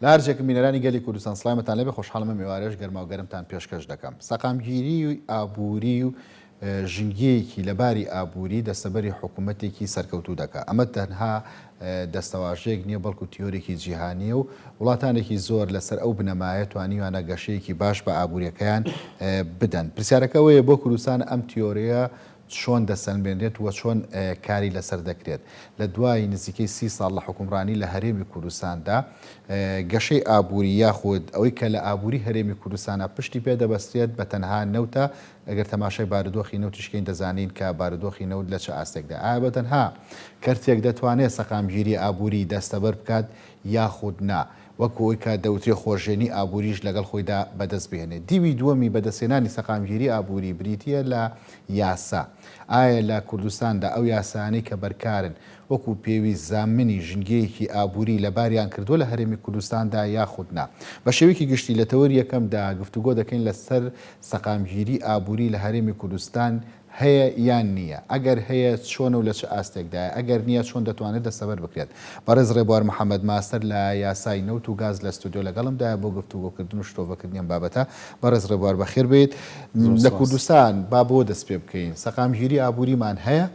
لە هەرجێکم مینەرانی گەلی کوردستان سڵامەتان لەبێ خۆشحاڵمە میوارێژ گەرما و گەرمتان پێشکەش دەکەم. سەقامگیری و ئابووری و ژنگەیەکی لەباری ئابووری دەستەبەری حکوومەتێکی سەرکەوتوو دەکات. ئەمە تەنها دەستەواژەیەک نییە بەڵکو تیۆرێکی جیهانیە و وڵاتانێکی زۆر لەسەر ئەو بنەمایە توانیوانە گەشەیەکی باش بە ئابوووریەکەیان بدەن. پرسیارەکەەوەیە بۆ کوردستان ئەم تیۆرەیە چۆن دەسەنبێنرێت وە چۆن کاری لەسەر دەکرێت. لە دوای نزیکەی 30 ساڵ لە حکومڕانی لە هەرێمی کوردستاندا گەشەی ئابووری یاخود ئەوەی کە لە ئابووری هەرێمی کوردستانە پشتی پێدەبەسترێت بە تەنها نەوتە ئەگەر تەماشای بارودۆخی نەوتیشکەین دەزانین کە بارودۆخی نەوت لە چه ئاستێکدا ئایا بە تەنها کەرتێک دەتوانێت سەقامگیری ئابووری دەستەبەر بکات یاخود نا وەکوی کە دەوترێ خۆشێنی ئابووریش لەگەڵ خۆیدا بەدەست بێنێت. دیوی دووەمی بەدەستێنانی سەقامگیری ئابووری بریتە لە یاسا. ئایا لە کوردستاندا ئەو یاسانەی کە بەرکارن وەکو پێویست زامنی ژنگەیەکی ئابووری لە باریان کردووە لە هەرێمی کوردستاندا یاخودنا. بە شێوەیەکی گشتی لە تەوەری یەکەمدا گفتوگۆ دەکەین لەسەر سەقامگیری ئابووری لە هەرێمی کوردستان هەیە یان نییە. ئەگەر هەیە چۆن و لە چه ئاستێکدایە، ئەگەر نییە چۆن دەتوانێت دەستەبەر بکرێت. بەڕێز ڕێبوار محەممەد ماستەر لە یاسای نەوت و گاز لە ستودیۆ لەگەڵمدایە بۆ گفتوگۆکردن و شتۆڤەکردنیان بابەتە. بەڕێز ڕێبوار بەخێر بێت. لە کوردستان با بۆ دەست پێ بکەین سەقامگیری ئابووریمان هەیە؟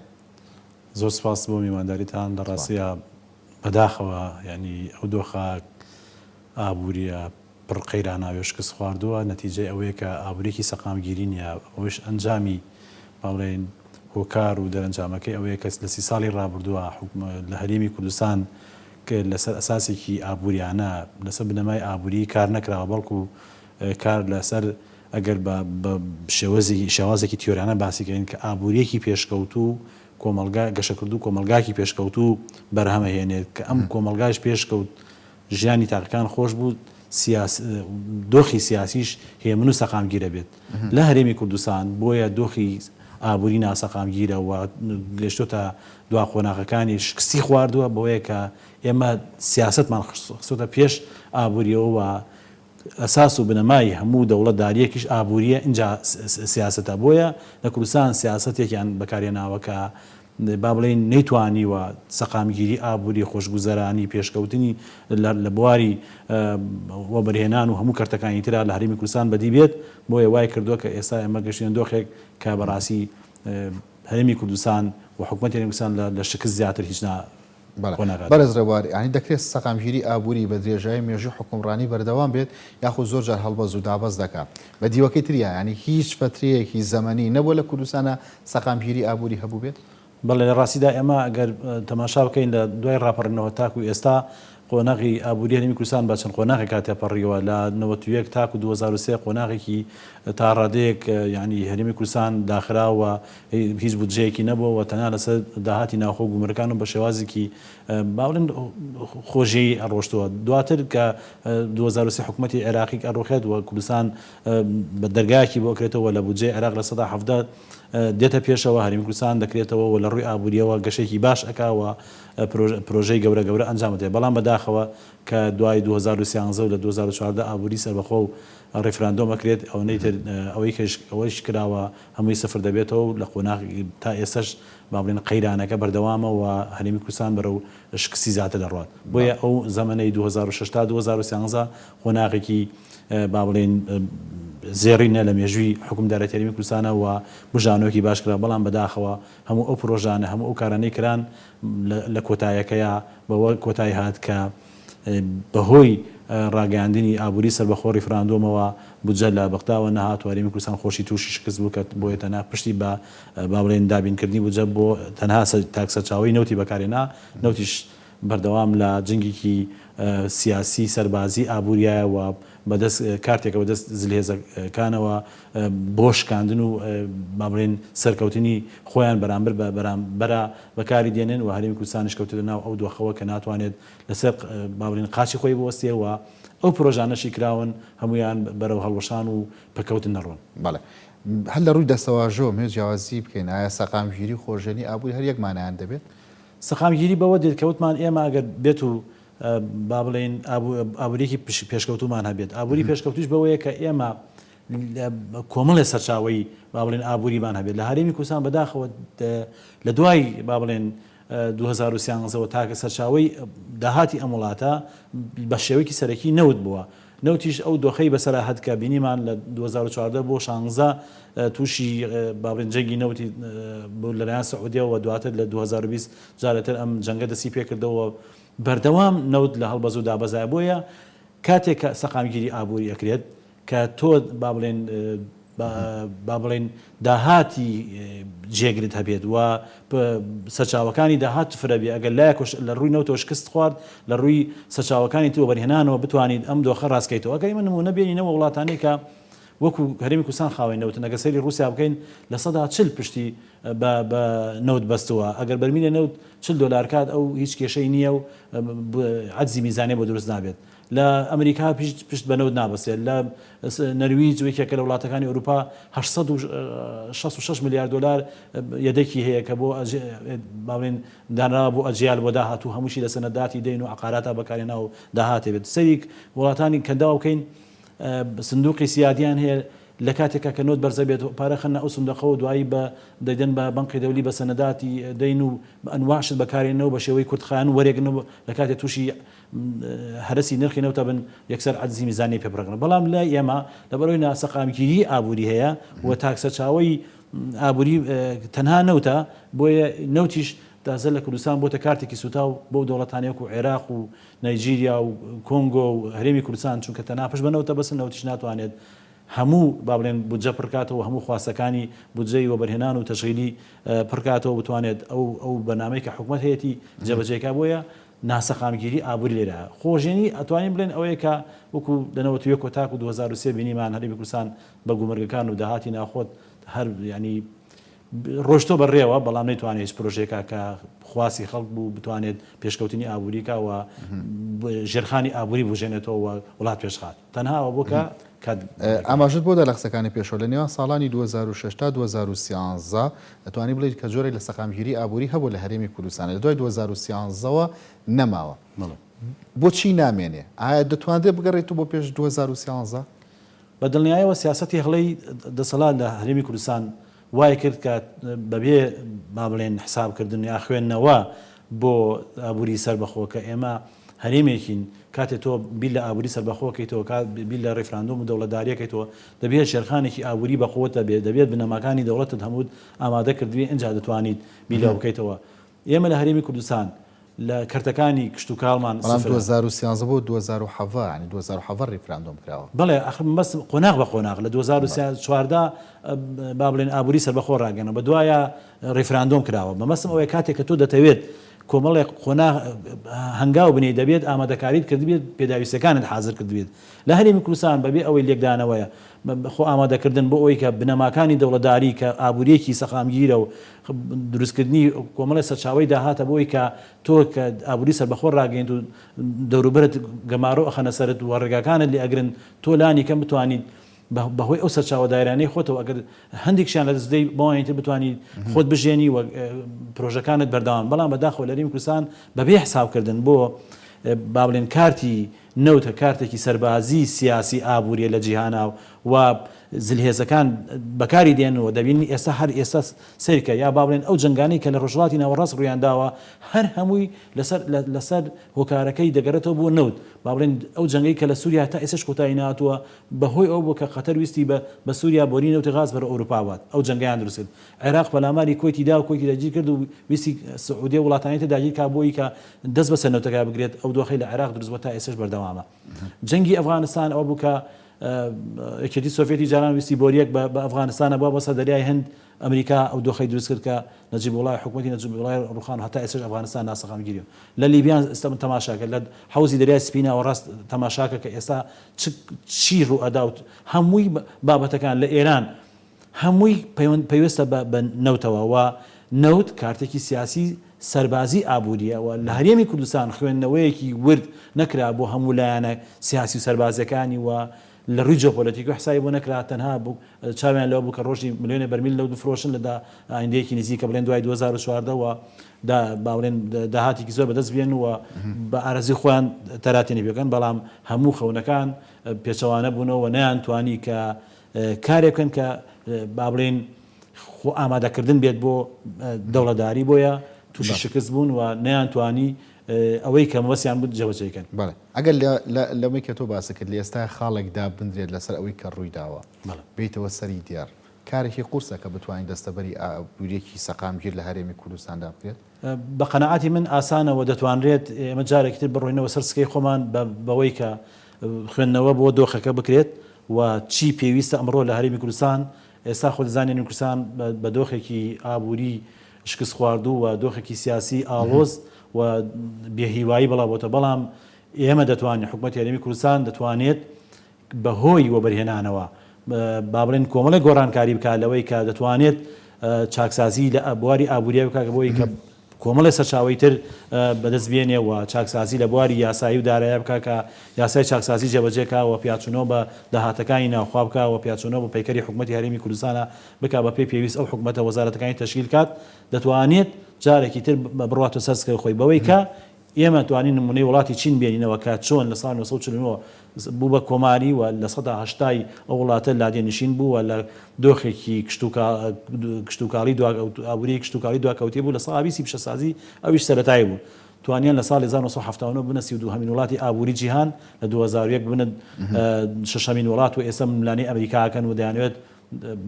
زۆر سپاس بۆ میوانداریتان لە ڕاستیە بەداخەوە ینی ئەو دۆخە ئابووریە پڕ قەیراناوێ شکست خواردووە نەتیجەی ئەوەیە کە ئابووریەکی سەقامگیری نیە ئەوش ئەنجامی باڵێن هۆکار و دەرەنجامەکەی ئەوەیە کەس لە 30 ساڵی ڕابردووە لە هەرێمی کوردستان کە لەسەر ئەساسێکی ئابووریانە لەسەر بنەمای ئابووری کار نەکراوە بەڵکو کار لەسەر ئەگەر بە شێوازێکی تیۆرانە باسیکەین کە ئابووریەکی پێشکەوتوو کۆمەلگا گەشەکردو کۆمەلگاکی پێشکەوتوو بەرهەمەهێنێت کە ئەم کۆمەلگاش پێشکەوت ژیانی تاقەکان خۆش بوو دۆخی سیاسیش هێمن و سەقامگیرە بێت لە هەرێمی کوردستان. بۆیە دۆخی ئابووری ناسەقامگیرە و گەشتۆتە دوا قۆناغەکانی شکستی خواردووە بۆیە کە ئێمە سیاستمان خستۆتە پێش ئابووریەوە و ئەساس و بنەمای هەموو دەوڵەتداریەکیش ئابووریە اینجا سیاستە. بۆیە لە کوردستان سیاستێکیان بەکارهێناوە کە با بڵێن نەیتوانیوە سەقامگیری ئابووری خۆشگوزەرانی پێشکەوتنی لە بواری وەبەرهێنان و هەموو کەرتەکانی ترا لە هەرێمی کوردستان بەدی بێت. بۆیە وای کردووە کە ئێستا ئێمە گەشتین دۆخێک کە بەڕاستی هەرێمی کوردستان و حکوومەتی هەرێمی کوردستان لە شکست زیاتر هیچ بەرز ڕێبوار ینی دەکرێت سەقامگیری ئابووری بە درێژایی مێژووی حکومڕانی بەردەوام بێت یاخود زۆر جار هەڵبەز و دابەز دەکات. بە دیوەکەی تریە ینی هیچ فترەیەکی زەمەنی نەبووە لە کوردستانە سەقامگیری ئابووری هەبوو بێت؟ بەڵێ لە ڕاستیدا ئێمە ئەگەر تەماشا بکەین لە دوای ڕاپەڕنەوە تاکو ئێستا قۆناغی ئابووری هەرێمی کوردستان با چەند قۆناغی کاتێپەڕیەوە لە 91 تاکو 2023 قۆناغێکی تا ڕادەیەک ینی هەرێمی کوردستان داخراوە هیچ بودجەیەکی نەبووە و تەنها لەسەر داهاتی ناوخۆ گومەرەکان و بە شێوازێکی باڵێن خۆشیی ئەڕۆشتەوە. دواتر کە 2023 حکوومەتی عێراقی ئەڕۆخێت و کوردستان بە دەرگایەکی بۆ کرێتەوە لە بودجەی عێراق لە 170 دێتە پێشەوە هەرێمی کوردستان دەکرێتەوە و لە ڕووی ئابووریەوە گەشێکی باش ئەکاوە پرۆژەی گەورە ئەنجامدێت. بەڵام بەداخەوە کە دوای 2013 و لە 2014 ئابووری سەربەخۆ و ڕێفراندۆم ئەکرێت ئەوەیش کراوە هەمووی سفر دەبێتەوە و لە قۆناغی تا ئێستش با بڵێن قەیرانەکە بەردەوامە و هەرێمی کوردستان بەرەو شکستی زیاتر دەڕوات. بۆیە ئەو زەمەنەی 2006 تا 2013 قۆناغێکی با بڵێن زێڕینە لە مێژووی حکومدارەتی هەرێمی کوردستانە و بژانۆکی باشکرا. بەڵام بەداخەوە هەموو ئەو پرۆژانە هەموو ئەو کارانەی کران لە کۆتاییەکەیە بەوە کۆتایی هات کە بەهۆی ڕاگەاندنی ئابووری سەربەخۆ ڕیفراندۆمەوە بودجە لە بەختاوە نەهات و هەرێمی کوردستان خۆشی تووشی شکست بوو کە بۆیە تەنها پشتی بە با بڵێن دابینکردنی بودجە بۆ تەنها تاکسەرچاوی نەوتی بەکارهێنا. نەوتیش بەردەوام لە جنگێکی سیاسی سەربازی ئابووریایە و بەدەست کارتێکە بەدەست زلهێزەکانەوە بۆ شکاندن و با بڵێن سەرکەوتنی خۆیان بەرامبەر بەرە بەکاری دێنن و هەرێمی کوردستانیش کەوتە ناو ئەو دۆخەوە کە ناتوانێت لەسەر با بڵێن قاچی خۆی بوەستێەوە. ئەو پرۆژانەشی کراون هەمویان بەرەو هەڵوەشان و پەکەوتن نەڕۆن. بەڵێ هەل لە ڕووی دەستەواژۆ مێ جیاوازی بکەین ئایا سەقامگیری خۆشێنی ئابووری هەر یەکمانیان دەبێت؟ سەقامگیری بەوە دێتکەوتمان ئێمە ئەگەر بێت و با بڵێن ئابووریەکی پێشکەوتومان هەبێت. ئابووری پێشکەوتوش بەوەیە کە ئێمە کۆمەڵێ سەرچاوی با بڵێن ئابووریمان هەبێت لە هەرێمی کوردستان بەداخەوە لە دوای با بڵێن 2013 تاکە سەرچاوی داهاتی ئەم وڵاتە بە شێوەیەکی سەرەکی نەوت بووە. نەوتیش ئەو دۆخەی بەسەر هەدکە بینیمان لە 2014 بۆ 16 تووشی بابرنجەنگی نەوتی لەلایەن سعودیەوە دواتر لە 2020 جارەتر ئەم جەنگە دەستی پێکردەوە بەردەوام نەوت لە هەڵبەز و دابەزای بۆیە کاتێک کە سەقامگیری ئابووری ئەکرێت کە تۆ با بڵێن داهاتی جێگرت هەبێت و سەرچاوەکانی داهات فرەبێ ئەگەر لایەکش لە ڕووی نەوتەوە شکست خوارد لە ڕووی سەرچاوەکانی تۆ بەرهێنانەوە بتوانیت ئەم دۆخە ڕاستکەیتەوە. ئەگەر من نمونە بێنینەوە وڵاتانەی کە وەکو هەرێمی کوردستان خاوەن نەوتن ئەگەر سەیری رووسیا بکەین لە 140 پشتی بە نەوت بەستەوە ئەگەر بەرمینە نەوت $40 کات ئەو هیچ کێشەی نییە و عەجزی میزانێ بۆ دروست نابێت. لە ئەمریکا پشت بە نەوت نابەسێت. لە نەرویج وەکێکە لە وڵاتەکانی ئەوروپا $866 ملیار یەدەکی هەیە کە بۆ باڵێن دانراوە بۆ ئەجیال بۆ داهاتوو هەمووشی لە سەنەداتی دەین و عقاراتە بەکارێنا و داهاتێ بێت. سەریک وڵاتانی کەنداوە بکەین سندوقی سیادیان هەیە لە کاتێکا کە نۆت بەرزە بێت پارە خەنە ئەو سندوقەوە دوایی دەیدەن بە بەنقی دەولی بە سەنەداتی دەین و ئەنواعشت بەکارێنەوە بە شێوەی کورتخایان وەرێگرنەوە لە کاتێک تووشی هەرسی نرخی نەوتە بن یەکسەر عەجزی میزانی پێبڕێنن. بەڵام لای ئێمە لەبەرەوەی ناسەقامگیری ئابووری هەیە و تاکسەرچاوی ئابووری تەنها نەوتە بۆیە نەوتیش تازە لە کوردستان بۆتە کارتێکی سوتاو بۆ دەوڵەتانی وەکو عێراق و نایجیریا و کۆنگۆ و هەرێمی کوردستان چونکە تەنها پشت بەنەوتە بەسن نەوتیش ناتوانێت هەموو با بڵێن بودجە پڕکاتەوە هەموو خواستەکانی بودجەی وەبەرهێنان و تەشغیلی پڕکاتەوە بتوانێت ئەو بەنامەی کە حکوومەت هەیەی جێبەجێکا بۆیە ناسەقامگیری ئابووری لێرە خۆژێنی ئەتوانین بڵێن ئەوەیە کە وەکو لەنەوەتویە کۆتاک و 2023 بینیمان هەرێمی کوردستان بە گومەرگەکان و داهاتی ناخۆت هەر ینی ڕۆشتۆ بەڕێوە بەڵام نەیتوانێت هیچ پرۆژێکە کە خواسی خەڵک بوو بتوانێت پێشکەوتنی ئابووریکەوە ژێرخانی ئابووری بژێنێتەوە وڵات پێشخات تەنها ئەوە بۆکە ئاماژت بۆ دە لە قسەکانی پێشەوە لە نێوان ساڵانی 2006 تا 2013 دەتوانی بڵێیت کە جۆرێک لە سەقامگیری ئابووری هەبوو لە هەرێمی کوردستان لە دوای 2013ەوە نەماوە. بۆچی نامێنێ؟ ئایا دەتوانێت بگەڕێت بۆ پێش 2013؟ بە دڵنیایەوە سیاسەتی هەڵەی دەسەڵات لە هەرێمی کوردستان وای کرد کە بەبێ با بڵێن حسابکردن یا خوێندنەوە بۆ ئابووری سەربەخۆ کە ئێمە هەرێمێکین کاتێک تۆ بیل لە ئابووری سەربەخۆکەیتەوە بیل لە ڕێفراندۆم و دەوڵەتداریەکەیتەوە دەبێت شێرخانێکی ئابووری بەخۆتە بێت دەبێت بنەماکانی دەوڵەتت هەموو ئامادە کردوێ ئەنجا دەتوانیت بیلە بکەیتەوە. ئێمە لە هەرێمی کوردستان لە کەرتەکانی کشت و کاڵمان 2013 بۆ 2007 ینی 2007 ڕێفراندۆم کراوە. بەڵێ بەس قۆناغ بە قۆناغ لە 2014 با بڵێن ئابووری سەربەخۆ ڕاگەنە بە دوایە ڕێفراندۆم کراوە. بەمەسم ئەوەیە کاتێک کە تۆ دەتەوێت کۆمەڵێک قۆناغ هەنگاو بنێ دەبێت ئامادەکاریت کردبێت پێداویستەکانت حاضر کردبێت. لە هەرێمی کوردستان بەبێ ئەوەی لێکدانەوەیە خۆ ئامادەکردن بۆ ئەوەی کە بنەماکانی دەوڵەتداری کە ئابووریەکی سەقامگیرە و دروستکردنی کۆمەڵی سەرچاوی داهاتە بۆی کە تۆ کە ئابووری سەربەخۆ ڕاگەیت و دەوروبەرت گەمارۆ ئەخەنە سەرت و ڕێگاکانت لێ ئەگرن تۆ لانی کەم بتوانیت بەهۆی ئەو سەرچاوە دایرانەی خۆتەوە ئەگەر هەندێکشیان لە دەستدەی بۆوانیتر بتوانیت خۆت بژێنی و پرۆژەکانت بەردەوام. بەڵام بەداخەوە لە هەرێمی کوردستان بەبێ حسابکردن بۆ با بڵێن کارتی نەوتە کارتێکی سەربازی سیاسی ئابووریە لە جیهانا و زلهێزەکان بەکاری دێنەوە دەبینی ئێستا هەر ئێستا سیرکە یا با بڵێن ئەو جنگانەی کە لە ڕۆژهەڵاتی ناوەڕاست ڕوویانداوە هەر هەمووی لەسەر هۆکارەکەی دەگەڕێتەوە بۆ نەوت. با بڵێن ئەو جنگی کە لە سووریا تا ئێسش کۆتایی نهاتووە بەهۆی ئەو بوو کە قەتەر ویستی بە سووریا بۆری نەوتی غاز بەرە ئەوروپا بات ئەو جنگیان دروست کرد. عێراق پەلاماری کۆیتی دا و کۆیتی داگیر کرد و ویستی سعودیە وڵاتانیەتی داگیر کا بۆی کە دەست بەسەر نەوتەکە بگرێت ئەو دۆخەی لە عێراق دروست بووە تا ئێسش بەردەوامە. جەنگی ئەفغانستان ئەوە بوو کە یەکێتی سۆڤێتی جاران ویستی بۆریەک بە ئەفغانستانە بووە بەسەر دەریای هەند ئەمریکا ئەو دۆخەی دروست کرد کە نەجیب وڵای حکوومەتی نەجیب وڵای ڕوخان هەتا ئێسش ئەفغانستان ناسەقامگیریە. لە لیبیان ئێستا تەماشاکە لە حوزی دەریای سپینەوە ڕاست تەماشاکە کە ئێستا چی ڕوو ئەداوت هەمووی بابەتەکان لە ئێران هەمووی پەیوەستە بە نەوتەوە و نەوت کارتێکی سیاسی سەربازی ئابووریە و لە هەرێمی کوردستان خوێندنەوەیەکی ورد نەکرا بۆ هەموو لایەنە سیاسی و سەربازەکانی و لە ڕووی جۆپۆلیتیک و حسابی بۆ نەکرا تەنها چاویان لەوە بوو کە ڕۆژی ملیۆنە بەرمیل لەو دفرۆشن لە ئایندەیەکی نزیکە بڵێن دوای 2014ەوە باڵێن داهاتێکی زۆر بەدەست بێن و بە ئارەزی خۆیان تەراتێنی بێکەن. بەڵام هەموو خەونەکان پێچەوانە بوونەوە نەیانتوانی کە کارێک بکەن کە با بڵێن ئامادەکردن بێت بۆ دەوڵەتداری بۆیە تووشی شکست بوون و نەیانتوانی ئەوەی کە مەبەستیان بود جێبەجێکەن. بەڵێ ئەگەر لەمەی کە تۆ باس کرد لە ئێستا خاڵێکدا بندرێت لەسەر ئەوەی کە ڕووی داوە بیتەوە سەری دیار کارێکی قورسە کە بتوانین دەستەبەری ئابووریەکی سەقامگیر لە هەرێمی کوردستاندا بکرێت. بە قەنەعاتی من ئاسانەوە دەتوانرێت ئێمە جارێکی تر بڕۆینەوە سەر سکەی خۆمان بەوەی کە خوێندنەوە بۆ دۆخەکە بکرێت و چی پێویستە ئەمڕۆ لە هەرێمی کوردستان. ئێستا خۆ دەزانین کوردستان بە دۆخێکی ئابووری شکست خواردوو و دۆخێکی سیاسی ئاڵۆز و بێهیوایی بەڵاوبۆتە، بەڵام ئێمە دەتوانین حکوومەتی هەرێمی کوردستان دەتوانێت بەهۆی وەبەرهێنانەوە با بڵێن کۆمەڵە گۆڕانکاری بکات لەوەی کە دەتوانێت چاکسازی لە بواری ئابووریە بکات بۆی کە کۆمەڵی سەرچاوی تر بەدەست بێنێ و چاکسازی لە بواری یاسایی و دارایی بکات کە یاسای چاکسازی جێبەجێکەوە پیاچوونەوە بە داهاتەکانی ناوخوا بکات و پیاچوونەوە بە پەیکەری حکوومەتی هەرێمی کوردستانە بکات بە پێی پێویست ئەو حکوومەتە وەزارەتەکانی تەشکیل کات دەتوانێت جارێکی تر بڕاتە سەر سکەی خۆی بەوەی کە ئێمە توانین نمونەی وڵاتی چین بێنینەوە کە چۆن لە ساڵ 1949 بوو بە کۆماری و لە سەدا هەشتای ئەو وڵاتە لادێنشین بوو و لە دۆخێکی کشتتوکاڵی ئابووری کشتتوکاڵی دواکەوتی بوو لە ساڵ 20 پیشەسازی ئەویش سەرەتایی بوو. توانیان لە ساڵی 1970 بنە 32 هەمین وڵاتی ئابووری جیهان لە 2001 بنە شەشەمین وڵات و ئێستا ملانی ئەمریکاکەن و دەیانوێت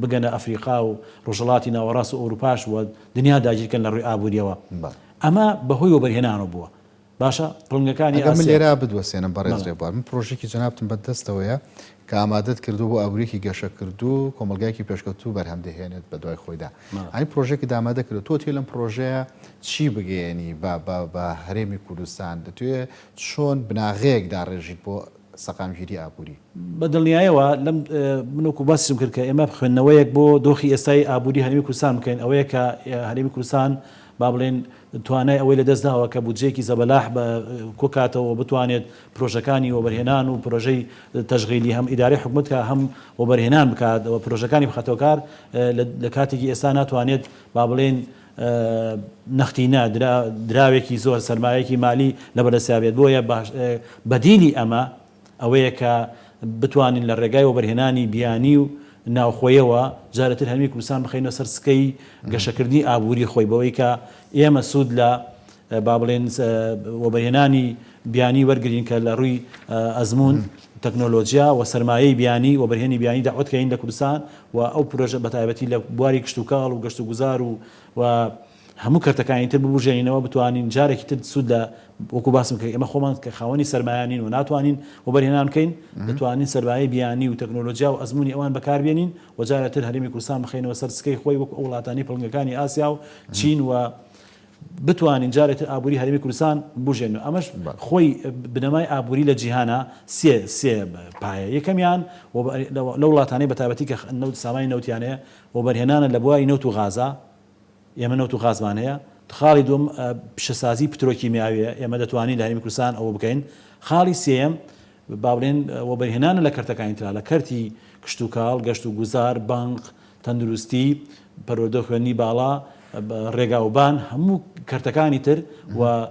بگەنە ئەفریقا و ڕۆژهڵاتی ناوەڕاست و ئەوروپاش و دنیا داگیرکەن لە ڕووی ئابووریەوە. ئەمە بەهۆی وەبەرهێنانەوە بووە. باشە پڵنگەکانی من لێرا بدوەسێنم بەڕێز ڕێبوار من پرۆژێکی جەنابتم بەدەستەوەیە کە ئامادەت کردو بۆ ئابووریەکی گەشە کردو کۆمەلگایەکی پێشکەوتوو بەرهەم دەهێنێت بە دوای خۆیدا. ئەنی پرۆژێکی دامادە کرد تۆ تێ لەم پرۆژەیە چی بگەێنی بە هەرێمی کوردستان دەتوێت چۆن بناغەیەکدا ڕێژیت بۆ سەقامگیری ئابووری؟ بە دڵنیایەوە لەم منوەکو باسم کرد کە ئێمە خوێندنەوەیەک بۆ دۆخی ئێستای ئابووری هەرێمی کوردستان بکەین ئەوەیە کە هەرێمی کوردستان با بڵێن توانای ئەوەی لەدەستداوە کە بودجێکی زەبەلاح بە کۆکاتەوە بتوانێت پرۆژەکانی وەبەرهێنان و پرۆژەی تەشغیلی هەم ئیداری حکوومەت کە هەم وەبەرهێنان بکات و پرۆژەکانی بخاتەوە کار لە کاتێکی ئێستا ناتوانێت با بڵێن نەختینە دراوێکی زۆر سەرمایەکی مالی لەبەردەستیابێت. بۆیە بەدیلی ئەمە ئەوەیە کە بتوانین لە ڕێگای وەبەرهێنانی بیانی و ناوخۆیەوە جارەتر هەرێمی کوردستان بخەینە سەر سکەی گەشەکردنی ئابووری خۆی بەوەی کە ئێمە سوود لە با بڵێن وەبەرهێنانی بیانی وەرگین کە لە ڕووی ئەزمون تەکنۆلۆژیا و سەرمایەی بیانی وەبەرهێنی بیانی داوەتکەین لە کوردستان و ئەو پرۆژە بەتایبەتی لە بواری کشتتوکاڵ و گەشت و گوزار و هەموو کەرتەکانی تر ببوژێنینەوە بتوانین جارێکی تر سوود لە وەکو باسم کە ئێمە خۆمان کە خاوەنی سەرمایانین و ناتوانین وەبەرهێنان بکەین دەتوانین سەرمایەی بیانی و تەکنۆلۆژیا و ئەزمموی ئەوان بەکاربێنین و جارێتر هەرێمی کوردستان بخەینەوە سەر سکەی خۆی وەکو ئەو وڵاتانی پڵنگەکانی ئاسیا و چین و بتوانین جارێتر ئابووری هەرێمی کوردستان بژێنەوە. ئەمەش خۆی بنەمای ئابووری لە جیهانە سێ پایە. یەکەمیان لە وڵاتانی بەتابەتی کە سامانی نەوتیانەیە وەبەرهێنانە لە بواری نەوت و غازا ئێمە نەوت و غازمان هەیە. خاڵی دوم پیشەسازی پترۆکیمیاویە ئێمە دەتوانین لە هەرێمی کوردستان ئەوە بکەین. خاڵی سێم با بڵێن وەبەرهێنانە لە کەرتەکانی ترا لە کەرتی کشتتوکاڵ گەشت و گوزار بانق تەندروستی پەروەردە خوێنی باڵا ڕێگاوبان هەموو کەرتەکانی تر و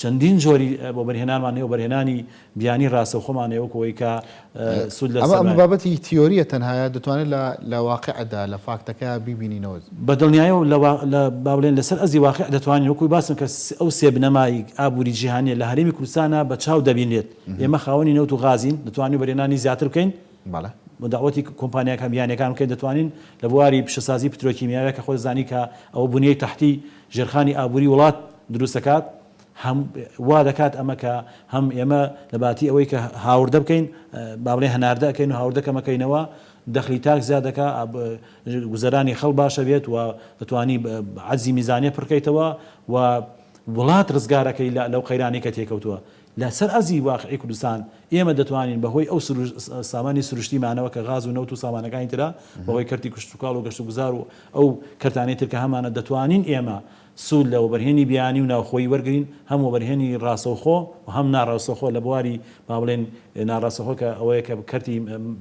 چەندین جۆری وەبەرهێنانمان هەیە وەبەرهێنانی بیانی ڕاستەوخۆمان هەیەوەکەوەی کە سوود لە ئەمە بابەتی تیۆریە تەنهایە دەتوانێت لە واقعدا لە فاکتەکە بیبینینەوە بە دڵنیایە و با بڵێن لەسەر ئەزی واقع دەتوانین وەکوی باسم کە ئەو سێ بنەمای ئابووری جیهانیە لە هەرێمی کوردستانە بە چاو دەبینێت. ئێمە خاوەنی نەوت و غازین دەتوانین وەبەرهێنانی زیاتر بکەین داوەتی کۆمپانیاکان بیانەکان بکەین دەتوانین لە بواری پیشەسازی پترۆکیمیاویە کە خۆی زانی کە ئەوە بنیەی تەحتی ژێرخانی ئابووری وڵات دروست دەکات هەم وا دەکات ئەمە کە هەم ئێمە لە باتی ئەوەی کە هاوردە بکەین با بڵێن هەناردە ئەەکەین و هاوردەکەمەکەینەوە دەخلی تاک زیاد دەکات گوزەرانی خەڵ باشە بێت و دەتوانی عەجزی میزانیە پڕکەیتەوە و وڵات ڕزگارەکەی لەو قەیرانی کە تێکەوتووە. لەسەر ئەزی واقعی کوردستان ئێمە دەتوانین بەهۆی ئەو سامانی سروشتیمانەوە کە غاز و نەوت و سامانەکانی ترا بەهۆی کەرتی کشتتوکاڵ و گەشت و گوزار و ئەو کەرتانی تر کە هەمانە دەتوانین ئێمە سوود لە وەبەرهێنی بیانی و ناوخۆی وەرگین هەم وەبەرهێنی ڕاستەوخۆ و هەم ناڕاستەوخۆ لە بواری با بڵێن ناڕاستەوخۆ کە ئەوەیە کە کەرتی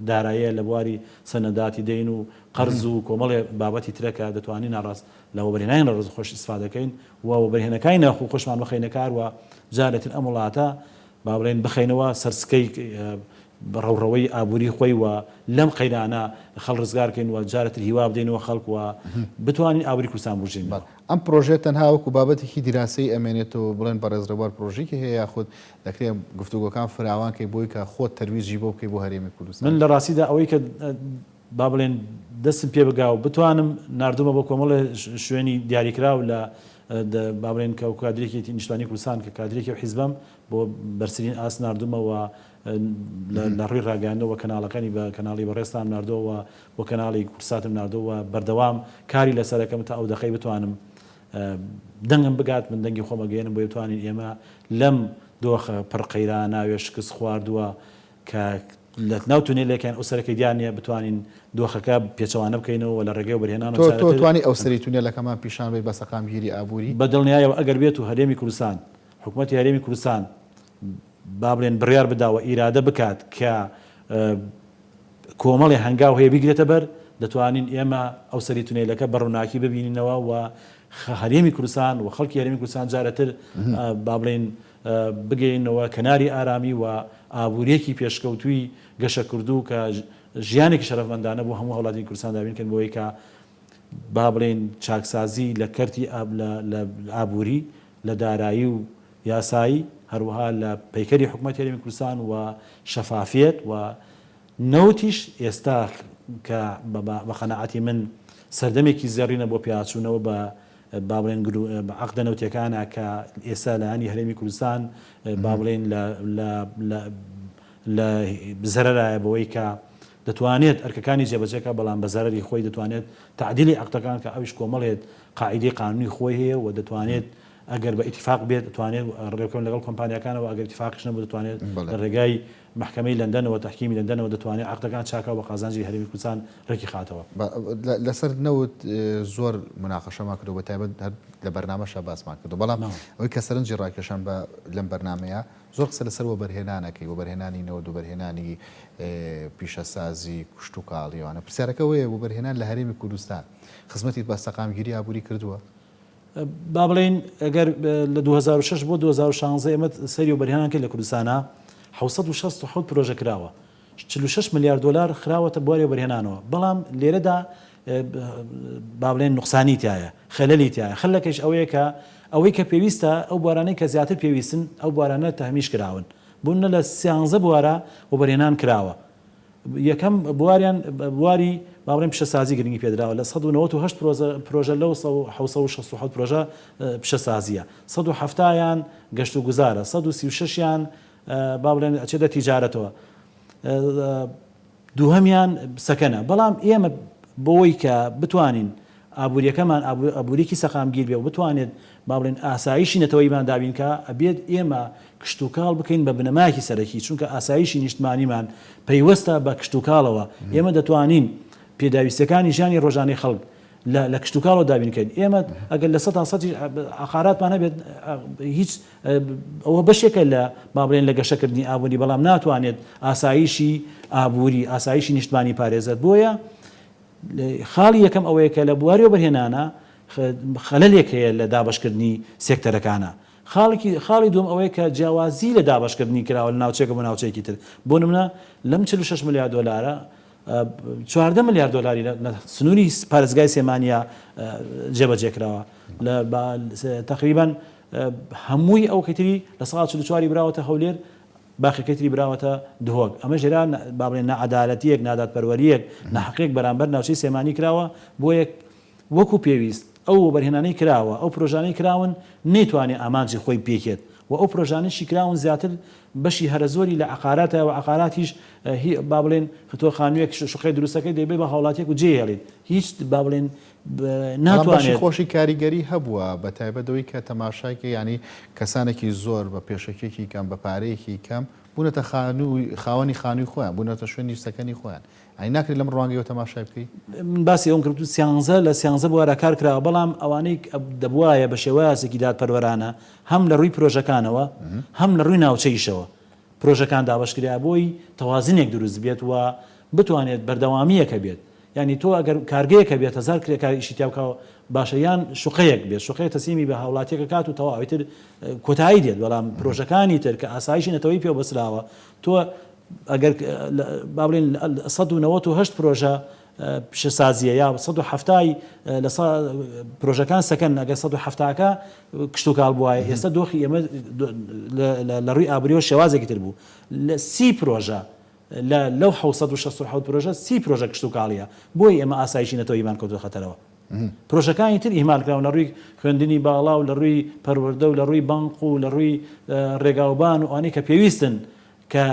داراییە لە بواری سەنەداتی دەین و قەرز و کۆمەڵێ بابەتی ترەکە دەتوانین ناڕاست لە وەبەرهێنانی ڕێز خۆش ئیسفادەکەین و وەبەرهێنەکانی ناخۆ خۆشمان بخەینە کار و جارێتر ئەم وڵاتە با بڵێن بخەینەوە سەر سکەی ڕەوڕەوەی ئابووری خۆی و لەم قەیرانە خەڵ ڕزگارکەین و جارێتتر هیوا بدەینەوە خەڵک و بتوانین ئابووری کوردستان بژین. ئەم پرۆژێت تەنها وەکو بابەتێکی دیراسی ئەمێنێتەوە بڵێن بەڕێزڕەوار پرۆژێکی هەیە یاخود دەکرێت گفتوگۆکان فراوانکەی بۆی کە خۆت تەرویزی بۆ بکەی بۆ هەرێمی کوردستان. من لە ڕاستیدا ئەوەی کە با بڵێن دەستم پێ بگا و بتوانم نردومە بۆ کۆمەڵە شوێنی دیاریکراو لە با بڵێن کە کادرێکی نیشتوانی کوردستان کە کادرێکی و حیزبم بۆ بەرسرین ئاس نردومەوە لە ڕووی ڕاگەاندنەوە کەناڵەکانی بە کەناڵی بەڕێستان نردۆوە بۆ کەناڵی کورساتم نردۆوە بەردەوام کاری لەسەرەکەم تا ئەو دەقەی بتوانم دەنگم بگات من دەنگی خۆمەگەێنم بۆ بتوانین ئێمە لەم دۆخە پڕقەیران ناوێ شکست خواردووە کە لە ناو تونێلێکیان ئەو سەرەکەی دیانە بتوانین دۆخەکە پێچەوانە بکەینەوە لە ڕێگەی بەرهێنانەوە توانی ئەو سەری تونێلەکەمان پیشان بێ بە سەقامگیری ئابووری بە دڵنیایەوە ئەگەر بێت و هەرێمی کوردستان حکوومەتی هەرێمی کوردستان با بڵێن بڕیار بداوە ئیرادە بکات کە کۆمەڵی هەنگاو هەیە بیگرێتە بەر دەتوانین ئێمە ئەو سەری تونێلەکە بەڕووناکی ببینینەوە و هەرێمی کوردستان و خەڵکی هەرێمی کوردستان جارەتر با بڵێن بگەینەوە کەناری ئارامی و ئابووریەکی پێشکەوتووی گەشە کردو کە ژیانێکی شەرەفمەندانە بۆ هەموو وڵاتی کوردستان دابینکەن بۆی کە با بڵێن چاکسازی لە کەرتی ئابووری لە دارایی و یاسایی هەروەها لە پەیکەری حکوومەتی هەرێمی کوردستان و شەفافیت و نەوتیش ئێستا کە بە قەناعەتی من سەردەمێکی زێڕینە بۆ پیاچوونەوە بە با بڵێن عەقدە نەوتیەکانە کە ئێستا لەیانی هەرێمی کوردستان با بڵێن لە زەرەرایە بەوەی کە دەتوانێت ئەرکەکانی جێبەجێکە بەڵام بە زەرەری خۆی دەتوانێت تعدیلی عەقدەکان کە ئەویش کۆمەڵێت قاعیدەی قانونی خۆی هەیە و دەتوانێت ئەگەر بە ئیتیفاق بێت دەتوانێت ڕێکەوت لەگەڵ کۆمپانیەکانەوە ئەگەر ئیتیفاقیش نەبوو دەتوانێت لە ڕێگای محکەمەی لەندەنەوە تەحکیمی لەندەنەوە دەتوانێت عەقدەکان چاکە بە قازانجی هەرێمی کوردستان ڕێکی خاتەوە. لەسەر نەوت زۆر مناقەشەمان کردو بە تایبەت لە بەرنامەشە باسمان کردو بەڵام ئەوەی کە سەرنجی ڕاکێشان بە لەم بەرنامەیە زۆر قسە لەسەر وەبەرهێنانەکەی وەبەرهێنانی نەوە دووبەرهێنانی پیشەسازی کوشت و کاڵیوانە پرسیارەکە وەیە وەبەرهێنان لە هەرێمی کوردستان خزمەتی بە سەقامگیری ئابووری کردووە. با بڵێن ئەگەر لە 2006 بۆ 2016 ئێمە سەری وەبەرهێنانکە لە کوردستانە 767 پرۆژە کراوە 46 میلیارد دلار خراوەتە بواری وەبەرهێنانەوە بەڵام لێرەدا با بڵێن نوقسانی تایە خەلەلی تایە خەلەکەش ئەوەیە کە ئەوەی کە پێویستە ئەو بوارانەی کە زیاتر پێویستن ئەو بوارانە تەهمیش کراون بوونە لە 13 بوارە وەبەرهێنان کراوە یەکەم بواری با بڵێن پیشەسازی گرنگی پێدراوە لە 198 پرۆژە لەو 767 پرۆژە پیشەسازیە 170یان گەشت و گوزارە 136یان با بڵێن ئەچێتە تیجارەتەوە دووهەمیان سەکەنە بەڵام ئێمە بۆی کە بتوانین ئابوووریەکەمان ئابوووریکی سەقامگیر بێ و بتوانێت با بڵێن ئاسایشی نەتەوەیمان دابینکە ئەبێت ئێمە کشت و کاڵ بکەین بە بنەماکی سەرەکی چونکە ئاسایشی نیشتمانیمان پەیوەستە بە کشت و کاڵەوە ئێمە دەتوانین پێداویستەکانی ژیانی ڕۆژانەی خەڵک لە کشت و کاڵەوە دابینکەین ئێمە ئەگەر لە 100% عقاراتمان هەبێت هیچ ئەوە بەشێکە لە با بڵێن لە گەشەکردنی ئابووری بەڵام ناتوانێت ئاسایشی ئابووری ئاسایشی نیشتمانی پارێزێت بۆیە خاڵی یەکەم ئەوەیە کە لە بواری وەبەرهێنانە خەلەلێک هەیە لە دابەشکردنی سێکتەرەکانە خاڵی دوم ئەوەیە کە جیاوازی لە دابەشکردنی کراوە لە ناوچێکە بۆ ناوچەیەکی تر بۆ نمونە لەم 46 میلیارد دلارە 14 میلیارد دلاری لە سنووری پارێزگای سێمانیا جێبەجێکراوە لە تقریبا هەمووی ئەو کەتری لە 144 براوەتە هەولێر باقیکەتری براوەتە دهۆک ئەمە ژێرا با بڵێن نەعەدالەتیەک نادادپەروەریەک نەحەقێک بەرامبەر ناوچەی سێمانی کراوە بۆ یەک وەکو پێویست ئەو وەبەرهێنانەی کراوە ئەو پرۆژانەی کراون نەیتوانێت ئامانجی خۆی پێکێت و ئەو پرۆژانەی کراون زیاتر بەشی هەرە زۆری لە عقاراتەوە عقاراتیش با بڵێن تۆ خانوویەک شوقی دروستەکەی دەبێت بە هاوڵاتیەک و جێهێڵێت هیچ با بڵێن ناتوانێت خۆشی کاریگەری هەبووە بە تایبەتەوەی کە تەماشایکە ینی کەسانێکی زۆر بە پێشەکێکی کەم بە پارەیەکی کەم بوونەتە خاوەنی خانووی خۆیان بوونەتە شوێنی سەکەنی خۆیان ئەی ناکرێت لەم ڕوانگەیەوە تەماشای بکەیت من باسی ئەوم کرد 13 لە 13 بوارە کار کراوە بەڵام ئەوانەی دەبوایە بە شێوازێکی دادپەروەرانە هەم لە ڕووی پرۆژەکانەوە هەم لە ڕووی ناوچەیشەوە پرۆژەکان دابەشکرا بۆی تەوازنێک دروست بێت و بتوانێت بەردەوامیەکە بێت ینی تۆ ئەگەر کارگەیەکە بێت هەزار کرێکاریشی تیاوکەوە باشە یان شوقەیەک بێت شوقەیە تەسیمی بە هاوڵاتیەکە کات و تەواویتر کۆتایی دێت بەڵام پرۆژەکانی تر کە ئاسایشی نەتەوەی پێ بەسراوە تۆ ئەگەر با بڵێن 1970 پرۆژە پیشەسازیە یا 170 لە پرۆژەکان سەکەن ئەگەر 170کە کشت و کاڵ بووایە ئێستا دۆخی ئێمە لە ڕووی ئابووریەوە شێوازێکی تر بوو لە 30 پرۆژە لەو 1960 پرۆژە 30 پرۆژە کشت و کاڵیە بۆی ئێمە ئاسایشی نەتەوە ئیمان کەوتوە خەتەرەوە پرۆژەکانی تر ئیهمالکراون لە ڕووی خوێندنی باڵا و لە ڕووی پەروەردە و لە ڕووی بانق و لە ڕووی ڕێگاوبان و ئەوانەی کە پێویستن کە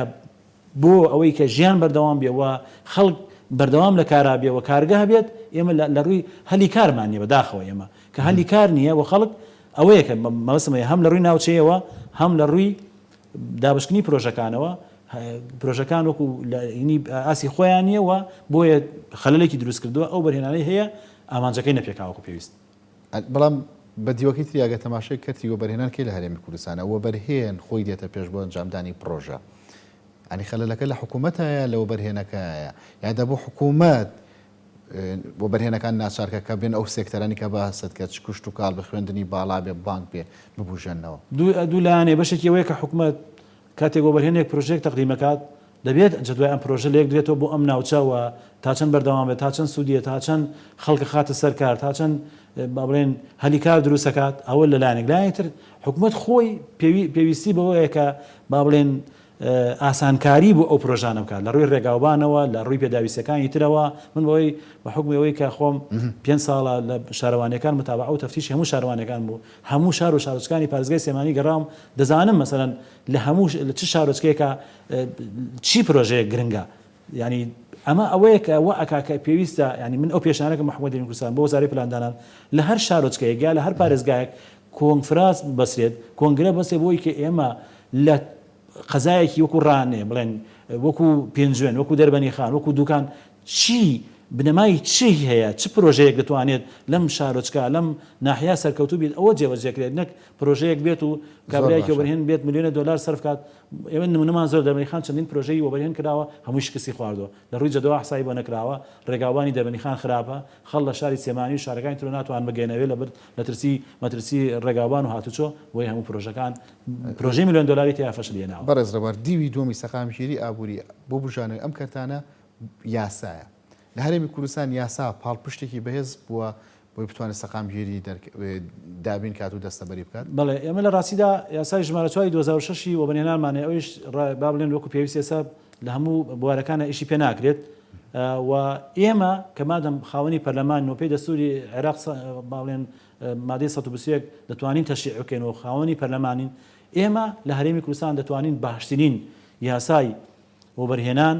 بۆ ئەوەی کە ژیان بەردەوام بێەوە خەڵک بەردەوام لە کارابێەوە کارگە بێت ئێمە لە ڕووی هەلی کارمان نیە بەداخەوە ئێمە کە هەلی کار نییە و خەڵک ئەوەیە کە مەسمەیە هەم لە ڕووی ناوچەیەوە هەم لە ڕووی دابشکنی پرۆژەکانەوە پرۆژەکان وەکو ئاسی خۆیان نیە و بۆیە خەلەلێکی دروست کردووە ئەو بەرهێنانەی هەیە ئامانجەکەی نەپێکاوەکو پێویست بەڵام بە دیوەکی تریاگە تەماشای کردی وە بەرهێنان کەی لە هەرێمی کوردستانە وە بەرهێن خۆی دێتە پێش بۆ ئەنجامدانی پرۆژە ئەنی خەلەلەکە لە حکوومەتایە لەوە بەرهێنەکەیە یادا بۆ حکوومەت بۆ بەرهێنەکان ناچارکە بێن ئەو سێکتەرانی کە باست کە کوشت و کاڵ بە خوێندنی باڵا بێ بانک بێ ببوژێنەوە دوو لایەنێ بەشێکی ئەوەیە کە حکوومەت کاتێک بۆ بەرهێنێک پرۆژێک تەقدیمەکات دەبێت جدوای ئەم پرۆژە لێک درێتەوە بۆ ئەم ناوچەوە تا چەند بەردەوام بێت تا چەند سوودیە تا چەند خەڵکە خاتە سەرکار تا چەند با بڵێن هەلی کار دروستەکات ئەوە لە لایەنێک لایەنێکتر حکوومەت خۆی پێویستی بەوەیە کە با بڵێن ئاسانکاری بۆ ئەو پرۆژانە بکات لە ڕووی ڕێگاوبانەوە لە ڕووی پێداویستەکانی ترەوە من بەوەی بە حکومەوەی کە خۆم 5 ساڵە لە شارەوانەکان متابعە و تەفتیشی هەموو شارەوانەکان بوو هەموو شار و شارۆچکانی پارێزگای سلێمانی گەڕام دەزانم مەسەلەن لە هەموو لە چ شارۆچکەیەکە چی پرۆژەیە گرنگە یعنی ئەمە ئەوەیە کە ئەکاکە پێویستە ینی من ئەو پێشانەکە مححمەد کوردستان بۆ وەزارەی پلاندانان لە هەر شارۆچکەیەک یا لە هەر پارێزگایەک کۆنفراس بەسرێت کۆنگرە بەسێ بۆی کە ئێمە لە قەزایەکی وەکو ڕانێ بڵێن وەکو پێنجوێن وەکو دەربەنی خان وەکو دوکان چی بنەمای چی هەیە چ پرۆژەیەک دەتوانێت لەم شارۆچکە لەم ناحیا سەرکەوتوو بێت ئەوە جێوەجێکرێت نەک پرۆژەیەک بێت و کابراایکی وەبەرهێن بێت ملیۆنە دلار سەرف کات ئێمە نمونەمان زۆر دەربەنی خان چەندین پرۆژەی وەبەرهێن کراوە هەمووی شکستی خواردووە لە ڕووی جەدەوە حسابی بۆ نەکراوە ڕێگاوانی دەربەنی خان خراپە خەڵ لە شاری سێمانی و شارەکانی تر ناتوان بگەینەوێ لە ترسی مەترسی ڕێگاوان و هاتوچۆ بۆی هەموو پرۆژەکان پرۆژەی ملیۆن دلاری تیا فەشلێناوە بەڕێز ڕەبەر دیوی دومی سەقامگیری ئابووری بۆ بژانەوەی ئەم کەرتانە یاسایە لە هەرێمی کوردستان یاسا پاڵپشتێکی بەهێز بووە بۆی بتوانێت سەقامگیری دابین کات و دەستەبەری بکات بەڵێ ئێمە لە ڕاستیدا یاسای ژمارە 2006 و بەنێنانمانێ ئەویش با بڵێن وەکو پێویست ئێستا لە هەموو بوارەکانە ئیشی پێ ناکرێت و ئێمە کە مادەم خاوەنی پەرلەمان و پێی دەستوری عێراق با بڵێن مادەی 121 دەتوانین تەشریع بکەین و خاوەنی پەرلەمانین ئێمە لە هەرێمی کوردستان دەتوانین باشترین یاسای و بەرهێنان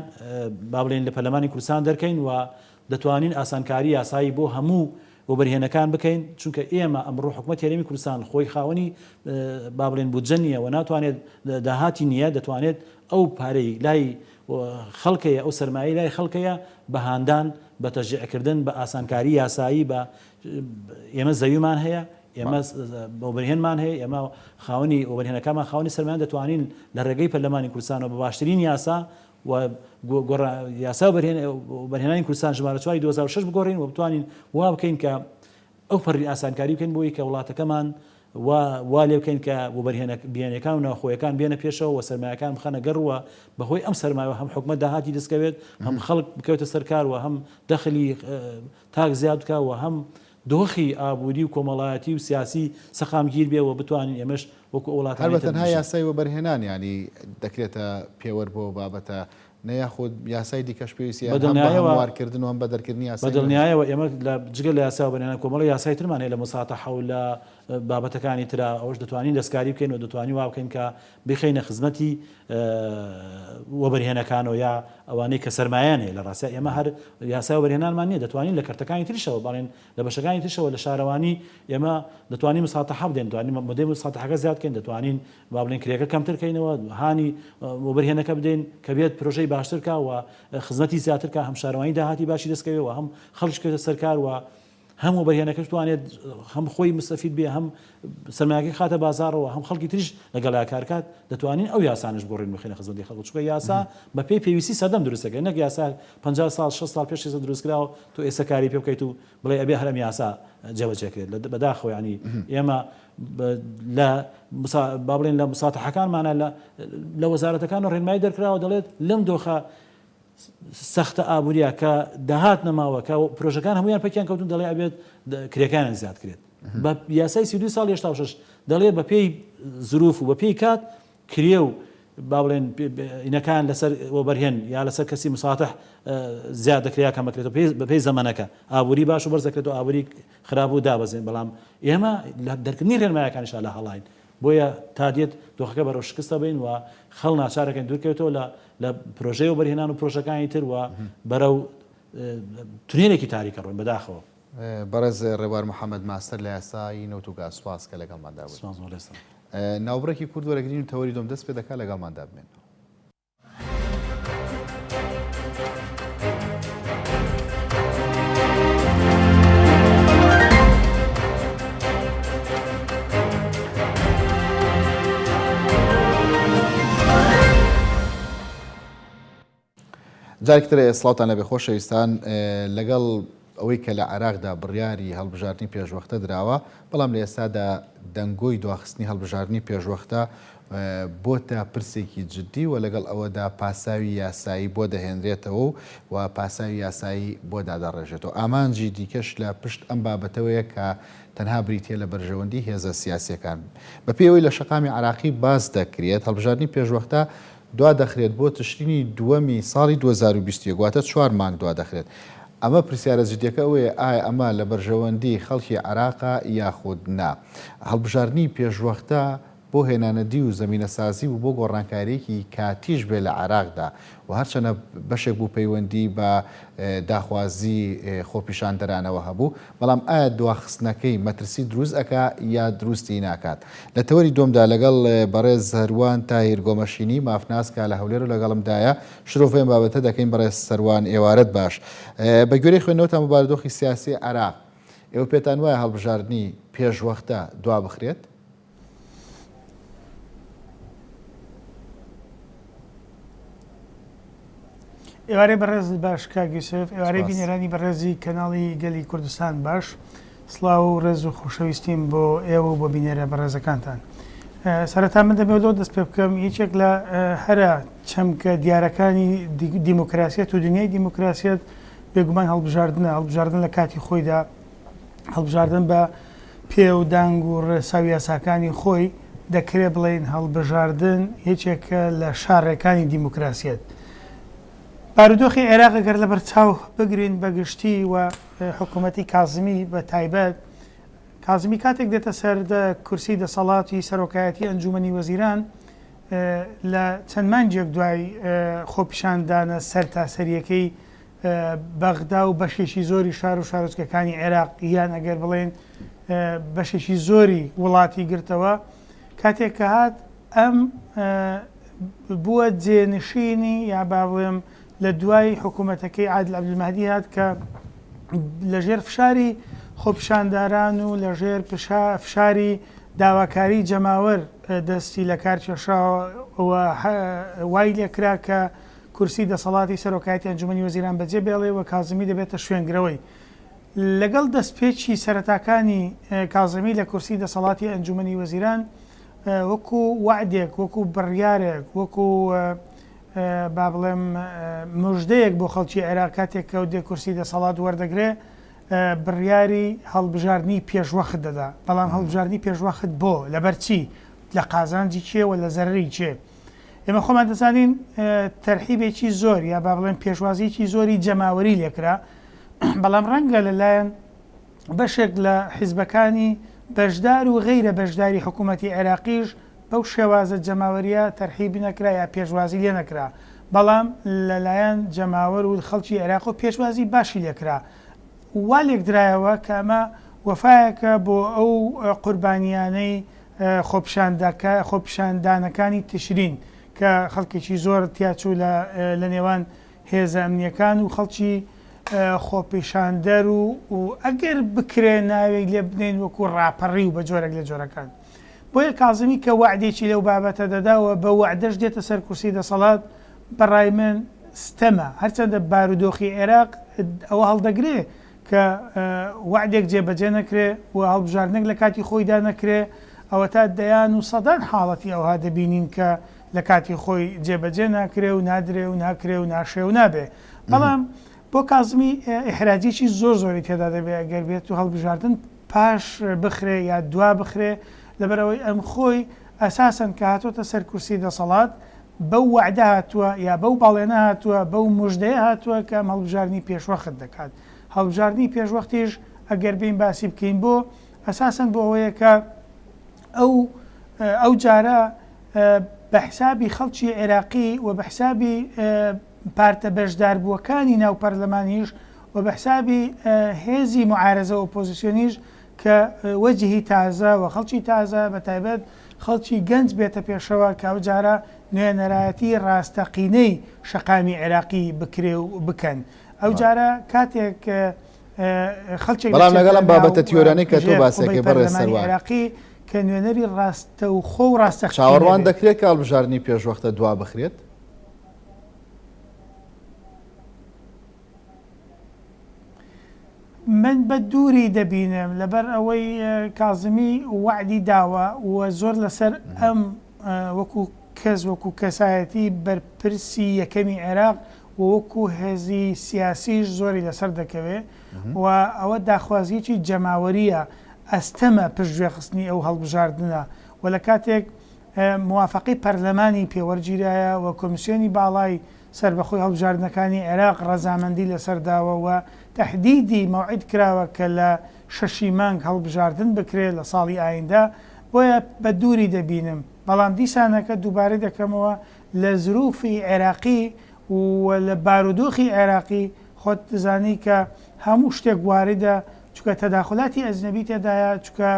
با بڵێن لە پەرلەمانی کوردستان دەرکەین و دەتوانین ئاسانکاری یاسایی بۆ هەموو بۆ بەرهێنەکان بکەین چونکە ئێمە ئەمڕۆ حکوومەت هەرێمی کوردستان خۆی خاوەنی با بڵێن بودجە نییە و ناتوانێت داهاتی نییە دەتوانێت ئەو پارەی لای خەڵکەیە ئەو سەرمایی لای خەڵکەیە بە هاندان بە تەشجیعکردن بە ئاسانکاری یاسایی بە ئێمە زەویمان هەیە ئێمە بۆ بەرهێنمان هەیە ئێمە خاوەنی وەبەرهێنەکەمان خاوەنی سەرمایان دەتوانین لە ڕێگەی پەرلەمانی کوردستانەوە بە باشترین یاسا و یاسا بەرهێنانی کوردستان ژمارە 2006 بگۆڕین و بتوانین وا بکەین کە ئەو پەڕی ئاسانکاری بکەین بۆی کە وڵاتەکەمان وا لێ بکەین کە بۆ بەرهێنەکان و ناوخۆیەکان بێنە پێشەوە و سەرمایەکان بخەنە گەڕوە بەهۆی ئەم سەرمایەوە هەم حکومەت داهاتی دەستکەوێت هەم خەڵک بکەوێتە سەرکار و هەم دەخلی تاک زیاد بکە و هەم دۆخی ئابووری و کۆمەڵایەتی و سیاسی سەقامگیر بێ و بتوانین ئێمەش وەکو وڵاتانی هەربەتەنها یاسای وەبەرهێنان ینی دەکرێتە پێوەەر بۆ بابەتە نەیاخۆ یاسای دیکەش پێویستی هەمواردکردن و هەم بەدەرکردنی یاسا بەدڵنیایەوە ئێمە لە جگە لە یاسا وەبەرهێنان کۆمەڵی یاسای ترمان هەیە لە مساتەحە و لە بابەتەکانی ترا ئەوش دەتوانین دەستکاری بکەین و دەتوانین وا بکەین کە بخەینە خزمەتی وەبەرهێنەکانەوە یا ئەوانەی کە سەرمایان هەیە لە ڕاستە ئێمە هەر یاسای وەبەرهێنانمان نییە دەتوانین لە کەرتەکانی تریشەوە بەڵێن لە بەشەکانی ترشەوە لە شارەوانی ئێمە دەتوانین مساتەحە بدەین دەتوانین مۆدەی مساتەحەکە زیادکەین دەتوانین با بڵێن کرێکە کەمترکەینەوە هانی وەبەرهێنەکە بدەین کە بێت پرۆژەی باشتر کا و خزمەتی زیاتر کا هەم شارەوانی داهاتی باشی دەستکەوێت و هەم خەڵک بکەوێتە سەرکار و هەموو بەرهێنەکەش توانێت هەم خۆی مستەفید بێ هەم سەرمایەکەی خاتە بازارەوە هەم خەڵکی تریش لەگەڵا کارکات دەتوانین ئەو یاسانش بۆڕین بخێنە خزمەتی خەڵک چونکە یاسا بە پێی پێویستی سەدەم دروستەکە نەک یاسا 50 ساڵ 6 ساڵ پێش دروستکراوە تۆ ئێستا کاری پێ بکەیت و بڵێ ئەبێ هەرم یاسا جێبەجێکرێت بەداخەوە ینی ئێمە با بڵێن لە مساتحەکانمانە لە وەزارەتەکان و ڕێنمایی دەرکراوە دەڵێت لەم دۆخە سەختە ئابوووریە کە داهات نەماوە کە پرۆژەکان هەمویان پێکیان کەوتون دەڵێ ئەبێت کرێکانیان زیاد کرێت بە یاسای 32 ساڵ هێشتا شش دەڵێ بە پێی زروف و بە پێی کات کرێ و با بڵێن ئینەکان لەسەر وەبەرهێن یا لەسەر کەسی مساتح زیاد دەکرێت کەمەکرێتەوە بە پێی زەمانەکە ئابووری باش و بەرز دەکرێتەوە ئابووری خراپ و دابەزێن بەڵام ئێمە لە دەرکردنی ڕێنمایەکانیشا لە هەڵاین بۆیە تا دێت دۆخەکە بەرەو شکستە بین و خەڵ ناچارەکەن دوورکەوێتەوە لە پرۆژەی و بەرهێنان و پرۆژەکانی تر و بەرەو تونێلێکی تاریکە ڕۆین بەداخەوە. بەڕێز ڕێبوار محەممەد ماستەر لە یاسایی نەوتوگاز سوپاس کە لەگەڵماندا بوو. ناوبڕێکی کورد وەرەگرین و تەوەری دۆم دەست پێ دەکات لەگەڵماندا بمێن. جارێکتر سڵاوتان لەبێ خۆشەویستان لەگەڵ ئەوەی کە لە عێراقدا بڕیاری هەڵبژاردننی پێشوەختە دراوە بەڵام لە ئێستادا دەنگۆی دواخستنی هەڵبژاردننی پێشوەختە بۆتە پرسێکی جددی و لەگەڵ ئەوەدا پاساوی یاسایی بۆ دەهێنرێتەوە و پاساوی یاسایی بۆ دادەڕێژێتەوە. ئامانجی دیکەش لە پشت ئەم بابەتەوەیە کە تەنها بریتە لە بەرژەوەندی هێزە سیاسیەکان. بە پێیەوەی لە شەقامی عراقی باز دەکرێت هەڵبژاردننی پێشوەختە دوا دەخرێت بۆ تشرینی دووەمی ساڵی 2020 گواتە 4 مانگ دوا دەخرێت. ئەمە پرسیارە جدیەکە ئەوەیە ئایا ئەمە لە بەرژەوەندی خەڵکی عێراقا یاخود نا. هەڵبژاردننی پێشوەختە بۆ هێنانەدی و زەمینە سازی و بۆ گۆڕانکاریەکی کاتیش بێ لە عێراقدا و هەرچەنە بەشێک بوو پەیوەندی بە داخوازی خۆپیشاندەرانەوە هەبوو بەڵام ئایا دواخستنەکەی مەترسی دروست ئەکا یا دروستی ناکات. لە تەوەری دۆمدا لەگەڵ بەڕێز هەروان تاهیر گۆمەشینی مافناسکە لە هەولێر و لەگەڵمدایە شرۆڤێن بابەتە دەکەین بەڕێز سەروان ئێوارەت باش. بە گوێرەی خوێندنەوەتان مبارەدۆخی سیاسی عێراق ئێوە پێتان وایە هەڵبژاردننی پێشوەختە دوا بخرێت؟ ئێوارەی بەڕێز باش کاگیسف ئێوارەی بینێرانی بەڕێزی کەناڵی گەلی کوردستان باش سڵاو و ڕێز و خۆشەویستیم بۆ ئێوە بۆ بینێرە بەڕێزەکانتان. سەرەتا من دەبێت دەست پێ بکەم یەکێک لە هەرە چەمکە دیارەکانی دیموکراسیەت و دنیای دیموکراسیەت بێگومان هەڵبژاردن لە کاتی خۆیدا هەڵبژاردن بە پێ و دانگ و ڕێساوی یاساکانی خۆی دەکرێت بڵێن هەڵبژاردن یەکێکە لە شارڕێکانی دیموکراسیەت. بارودۆخی عێراق گەر لە بەرچاو بگرین بەگشتی و حکوومەتی کازمی بە تایبەت کازمی کاتێک دێتە سەر کورسی دەسەڵاتی سەرۆکایەتی ئەنجومەنی وەزیران لە چەند مانجێک دوای خۆپیشاندانە سەر تاسەریەکەی بەغدا و بەشێکی زۆری شار و شارۆچکەکانی عێراق یان ئەگەر بڵێن بەشێکی زۆری وڵاتی گرتەوە کاتێک کە هات ئەم بووە جێنشینی یا با بڵێم لە دوای حکوومەتەکەی عادل عەبدولمەهدی هات کە لەژێر فشاری خۆپیشانداران و لەژێر فشاری داواکاری جەماوەر دەستی لە کار کێشاوە وای لێکرا کە کورسی دەسەڵاتی سەرۆکایەتی ئەنجومەنی وەزیران بەجێ بێڵێ و کازمی دەبێتە شوێنگرەوەی. لەگەڵ دەستپێکی سەرەتاکانی کازمی لە کورسی دەسەڵاتی ئەنجومەنی وەزیران وەکو وعدێک وەکو بڕیارێک وەکو با بڵێم مژدەیەک بۆ خەڵکی عێراق کاتێک کە دێ کورسی دەسەڵات وەردەگرێ بڕیاری هەڵبژاردننی پێشوەخت دەدا بەڵام هەڵبژاردننی پێشوەخت بۆ لەبەرچی لە قازانجی چێ و لە زەرری چێ. ئێمە خۆمان دەزانین تەرحیبێکی زۆر یا با بڵێن پێشوازیکی زۆری جەماوەری لێکرا بەڵام ڕەنگە لەلایەن بەشێک لە حیزبەکانی بەشدار و غەیرە بەشداری حکوومەتی عێراقیش بەو شێوازە جەماوەریە تەرحیبی نەکرا یا پێشوازی لێ نەکرا بەڵام لەلایەن جەماوەر و خەڵکی عێراق و پێشوازی باشی لێکرا وا لێک درایەوە کە ئەمە وەفایەکە بۆ ئەو قوربانیانەی خۆپیشاندانەکانی تشرین کە خەڵکێکی زۆر تیاچوو لە نێوان هێزە ئەمنیەکان و خەڵکی خۆپیشاندەر و ئەگەر بکرێ ناوێک لێ بنێن وەکو ڕاپەڕی و بە جۆرەك لە جۆرەکان. بۆیە کازمی کە وعدێکی لەو بابەتە دەداوە بە وعدەش دێتە سەر کورسی دەسەڵات بەڕای من ستەمە هەرچەندە بارودۆخی عێراق ئەوە هەڵدەگرێ کە وعدێک جێبەجێ نەکرێ و هەڵبژاردنێک لە کاتی خۆیدا نەکرێ ئەوە تا دەیان و سەدان حاڵەتی ئەوها دەبینین کە لە کاتی خۆی جێبەجێ ناکرێ و نادرێ و ناکرێ و ناشێ و نابێ. بەڵام بۆ کازمی ئیحراجێکی زۆری تێدا دەبێت ئەگەر بێت و هەڵبژاردن پاش بخرێ یا دوا بخرێ لەبەرەوەی ئەم خۆی ئەساسەن کە هاتوۆتە سەر کورسی دەسەڵات بەو وعدە هاتووە یا بەو باڵێنە هاتووە بەو مژدەیە هاتووە کە هەڵبژاردننی پێشوەخت دەکات. هەڵبژاردننی پێشوەختیش ئەگەر بین باسی بکەین بۆ ئەساسەن بۆ ئەوەیە کە ئەو جارە بە حسابی خەڵکی عێراقی و بە حسابی پارتە بەشداربووەکانی ناو پەرلەمانیش و بە حسابی هێزی معارەزە و ئۆپۆزیسیۆنیش کە وەجهی تازە و خەڵکی تازە بە تایبەت خەڵکی گەنج بێتە پێشەوە کە ئەو جارە نوێنەرایەتی ڕاستەقینەی شەقامی عێراقی بکرێ و بکەن. ئەو جارە کاتێک خەڵکی بەڵام لەگەڵم بابەتە تیۆرانەی کە تۆ باسێکی بەڕێز سەروان عێراقی کە نوێنەری ڕاستە و خۆ و ڕاستەقینە چاوەڕوان دەکرێت کە هەڵبژاردننی پێشوەختە دوا بخرێت. من بە دووری دەبینم لەبەر ئەوەی کازمی وعدی داوە و زۆر لەسەر ئەم وەکو کەس وەکو کەسایەتی بەرپرسی یەکەمی عێراق و وەکو هێزی سیاسیش زۆری لەسەر دەکەوێت و ئەوە داخوازیی جەماوەریە ئەستەمە پشتگوێخستنی ئەو هەڵبژاردنە و لە کاتێک موافقی پەرلەمانی پێوەرگیرایە و کۆمیسیۆنی باڵای سربەخۆی هەڵبژاردنەکانی عێراق ڕەزامەندی لەسەرداوە و تهدیدی موعد کراوە کە لە 6 مانگ هەڵبژاردن بکرێت لە ساڵی ئایندا. بۆیە بە دووری دەبینم بەڵام دیسانەکە دووبارەی دەکەمەوە لە زروفی عێراقی و لە بارودۆخی عێراقی خۆت دەزانی کە هەموو شتێک واردە چکە تەداخلاتی ئەجنەبی تێدایە چکە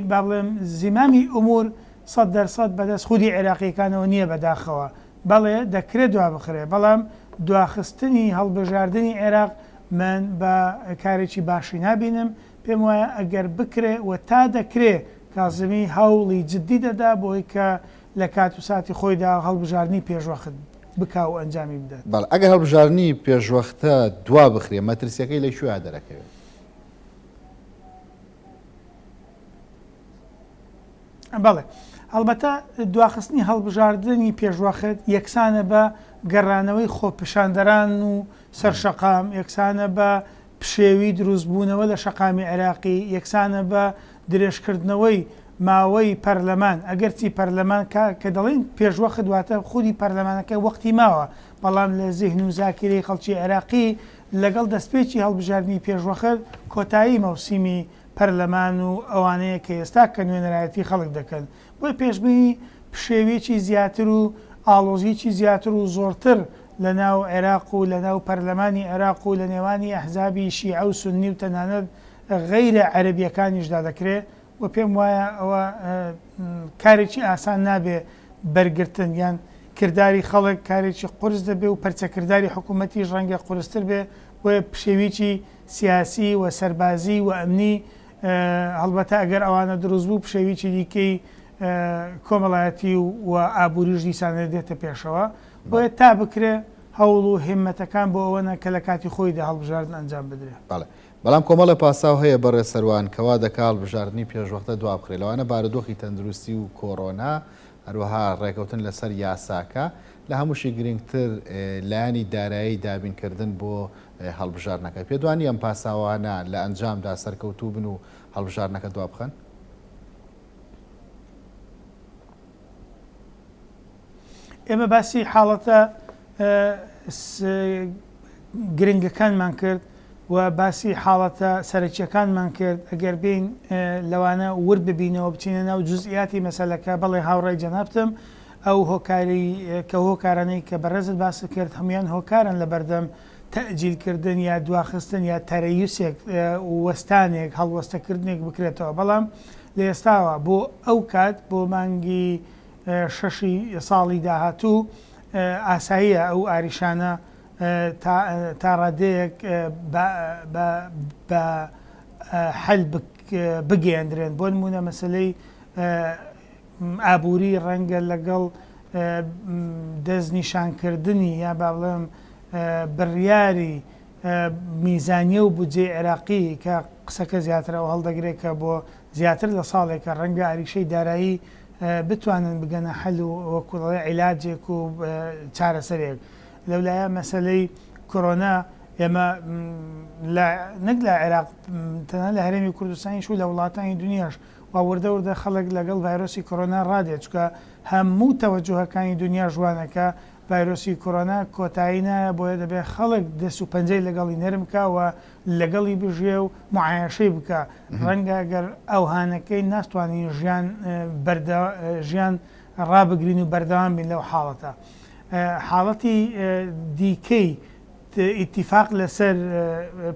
با بڵێم زیمامی ئومور 100% بەدەست خودی عێراقیەکانەوە نییە بەداخەوە. بەڵێ دەکرێت دوا بخرێ بەڵام دواخستنی هەڵبژاردننی عێراق من بە کارێکی باشی نبینم. پێم وایە ئەگەر بکرێ و تا دەکرێ کازمی هەوڵی جددی دەدا بۆی کە لە کات و ساتی خۆیدا هەڵبژاردننی پێشوەخت بکا و ئەنجامی بدات. بەڵێ ئەگەر هەڵبژاردننی پێشوەختە دوا بخرێ مەترسیەکەی لە کوێ دەرەکەوێت؟ بەڵێ هەڵبەتە دواخستنی هەڵبژاردننی پێشوەخت یەکسانە بە گەڕانەوەی خۆپیشاندەران و سەرشەقام، یەکسانە بە پشێوی دروستبوونەوە لە شەقامی عێراقی، یەکسانە بە درێژکردنەوەی ماوەی پەرلەمان. ئەگەرچی پەرلەمان کە دەڵێن پێشوەخت دواتە خودی پەرلەمانەکە وەختی ماوە بەڵام لە زیهن و زاکیرەی خەڵکی عێراقی لەگەڵ دەستپێکی هەڵبژاردننی پێشوەخت کۆتایی مەوسیمی پەرلەمان و ئەوانەیە کە ئێستا کە نوێنەرایەتی خەڵک دەکەن. بۆی پێشبینی پشێوێکی زیاتر و ئاڵۆزیی زیاتر و زۆرتر لە ناو عێراق و لە ناو پەرلەمانی عێراق و لە نێوانی ئەحزابی شیعە و سونی و تەنانەت غەیرە عەرەبیەکانیشدا دەکرێت و پێم وایە ئەوە کارێکی ئاسان نابێ بەرگرتن یان کردداری خەڵک کارێکی قورس دەبێ و پەرچەکردداری حکوومەتیش ڕەنگە قورستر بێ بۆیە پشێویی سیاسی و سەربازی و ئەمنی هەڵبەتە ئەگەر ئەوانە دروست بوو پشێویی دیکەی کۆمەڵایەتی و ئابووریش دیسانە دێتە پێشەوە بۆیە تا بکرێ هەوڵ و هێمەتەکان بۆ ئەوەنە کە لە کاتی خۆیدا هەڵبژاردن ئەنجام بدرێت. بەڵام کۆمەڵە پاساو هەیە بەڕێ سەروان کەوا دەکا هەڵبژاردننی پێشوەختە دوا بخرێت لەوانە بارودۆخی تەندروستی و کۆڕۆنا هەروەها ڕێکەوتن لەسەر یاساکە لە هەمووشی گرنگتر لایانی دارایی دابینکردن بۆ هەڵبژاردنەکە. پێدوانی ئەم پاساوانە لە ئەنجامدا سەرکەوتوو بن و هەڵبژاردنەکە دوا بخەن؟ ئێمە باسی حاڵەتە گرنگەکانمان کرد و باسی حاڵەتە سەرەکیەکانمان کرد. ئەگەر بین لەوانە ور ببینەوە بچینە ناو جزئیاتی مەسەلەکە بەڵێ هاوڕێی جەنابتم ئەو هۆکاری کە هۆکارانەی کە بەڕێزت باسی کرد هەمویان هۆکارن لە بەردەم تەجیلکردن یا دواخستن یا تەرەیوسێک وەستانێک هەڵوەستەکردنێک بکرێتەوە. بەڵام لە ئێستاوە بۆ ئەو کات بۆ مانگی 6 ساڵی داهاتوو ئاساییە ئەو ئاریشانە تا ڕادەیەک بە حل بگەیاندرێن. بۆ نمونە مەسلەی ئابووری ڕەنگە لەگەڵ دەستنیشانکردنی یا با بڵێم بڕیاری میزانیە و بودجێ عێراقی کە قسەکە زیاترەوە هەڵدەگرێت کە بۆ زیاتر لە ساڵێکە ڕەنگە ئاریشەی دارایی بتوانن بگەنە حل و وەکوڵڵێ عیلاجێک و چارەسەرێک. لەولایە مەسلەی کۆرۆنا ئێمە نەک لە عێراق تەنها لە هەرێمی کوردستانیش و لە وڵاتانی دنیاش وردە وردە خەڵک لەگەڵ ڤایرۆسی کۆرۆنا ڕادێت، چکە هەموو تەوەجوهەکانی دنیا ژوانەکە ڤایرۆسی کۆرۆنا کۆتایی نایە، بۆیە دەبێت خەڵک دەست و پەنجەی لەگەڵی نەرم بکەوە لەگەڵی بژێ و معایەشەی بکە. ڕەنگە گەر ئەو هانەکەی ناتوانین ژیان ڕابگرین و بەردەوام بین لەو حاڵەتە. حاڵەتی دیکەی ئیتیفاق لەسەر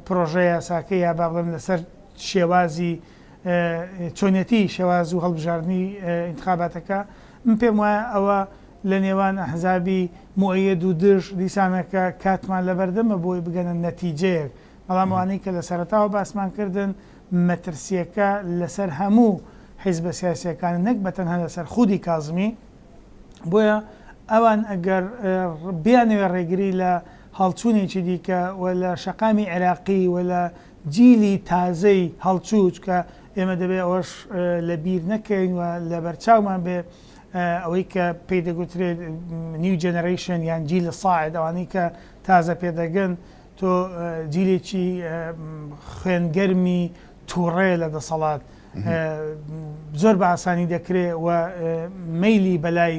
پرۆژە یاساکەی یا با بڵێم لەسەر شێوازی چۆنیەتی شێواز و هەڵبژاردننی ئینتخاباتەکە من پێم وایە ئەوە لە نێوان ئەحزابی مؤەید و دژ دیسانەکە کاتمان لەبەردەمە بۆی بگەنە نەتیجەیەک، بەڵام ئەوانەی کە لە سەرەتاوە باسمان کردن مەترسیەکە لەسەر هەموو حیزبە سیاسیەکان نەک بەتەنها لەسەر خودی کازمی. بۆیە ئەوان ئەگەر بیانوێ ڕێگری لە هەڵچوونێکی دیکە و لە شەقامی عێراقی و لە جیلی تازەی هەڵچوو، کە ئێمە دەبێت ئەوەش لە بیر نەکەین و لە بەرچاومان بێ ئەوەی کە پێی دەگوترێت نیو جەنەرەیشن یان جیل ساعد، ئەوانەی کە تازە پێدەگەن تۆ جیلێکی خوێنگەرمی تووڕێ لە دەسەڵات زۆر بە ئاسانی دەکرێت و مەیلی بەلای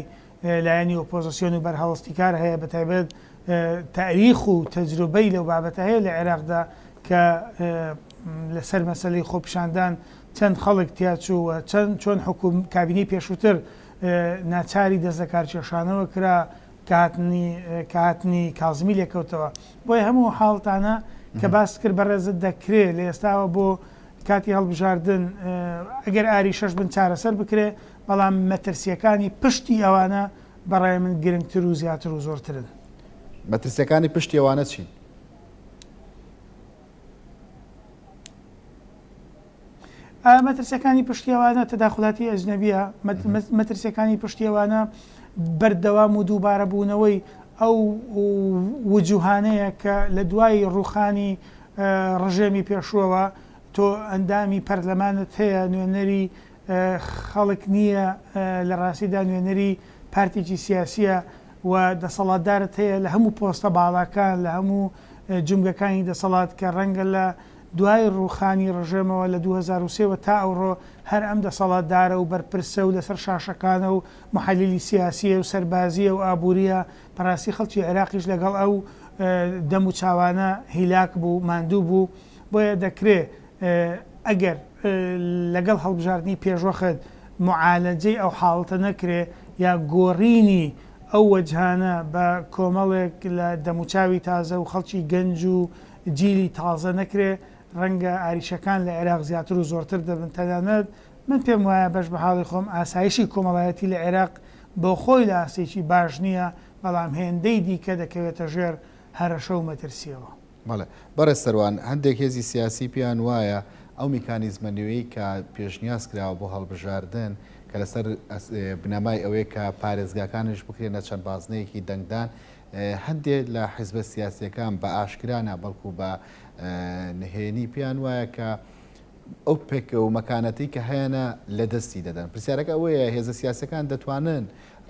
لایەنی ئۆپۆزیسیۆن و بەرهەڵستی هەیە، بەتایبەت تاریخ و تەجروبەی لەو بابەتە هەیە لە عێراقدا کە لەسەر مەسەلەی خۆپیشاندان چەند خەڵک تیاچوو و چۆن حکوم کابینی پێشووتر ناچاری دەست لە کارکێشانەوە کرا کاتنی کازمی لێکەوتەوە. بۆیە هەموو حاڵتانە کە باس کرد بەڕێزت دەکرێت لە ئێستاوە بۆ کاتی هەڵبژاردن ئەگەر ئاری شەش بن چارەسەر بکرێ، بەڵام مەترسیەکانی پشتی ئەوانە بەڕای من گرنگتر و زیاتر و زۆرترن. مەترسیەکانی پشتی ئەوانە چین؟ مەترسیەکانی پشتیەوانە تەداخلاتی ئەجنەبیە. مەترسیەکانی پشتیەوانە بەردەوام و دووبارە بوونەوەی ئەو وجوهانەیە کە لە دوای ڕوخانی ڕژێمی پێشووەوە تۆ ئەندامی پەرلەمانت هەیە، نوێنەری خەڵک نییە، لە ڕاستیدا نوێنەری پارتێکی سیاسیە و دەسەڵاتدارت هەیە لە هەموو پۆستە باڵاکان لە هەموو جمگەکانی دەسەڵات کە ڕەنگە لە دوای ڕوخانی ڕژێمەوە لە 2023 تا ئەوڕۆ هەر ئەم دەسەڵاتدارە و بەرپرسە و لەسەر شاشەکانە و محەلیلی سیاسیە و سەربازیە و ئابوووریە بەڕاستی خەڵکی عێراقیش لەگەڵ ئەو دەم و چاوانە هیلاک بوو، ماندوو بوو. بۆیە دەکرێت ئەگەر لەگەڵ هەڵبژاردننی پێشوەخت معالەجەی ئەو حاڵتە نەکرێ یا گۆڕینی ئەو وەجهانە بە کۆمەڵێک لە دەموچاوی تازە و خەڵکی گەنج و جیلی تازە نەکرێ، ڕەنگە ئاریشەکان لە عێراق زیاتر و زۆرتر دەبن. تەنانەت من پێم وایە بەش بە حاڵی خۆم ئاسایشی کۆمەڵایەتی لە عێراق بۆ خۆی لە ئاسێکی باش نییە، بەڵام هێندەی دیکە دەکەوێتە ژێر هەرەشە و مەترسیەوە. بەڵێ بەڕێز سەروان، هەندێک هێزی سیاسی پیان وایە ئەو میکانیزمە نوێی کە پێشنیاز کراوە بۆ هەڵبژاردن کە لەسەر بنەمای ئەوەیە کە پارێزگاکانش بکرێنە چەند بازنەیەکی دەنگدان، هەندێک لە حیزبە سیاسیەکان بە ئاشکرانە بەڵکو بە نهێنی پیان وایە کە ئەو پێکە و مەکانەتی کە هەیەە لە دەستی دەدەن. پرسیارەکە ئەوەیە هێزە سیاسەکان دەتوانن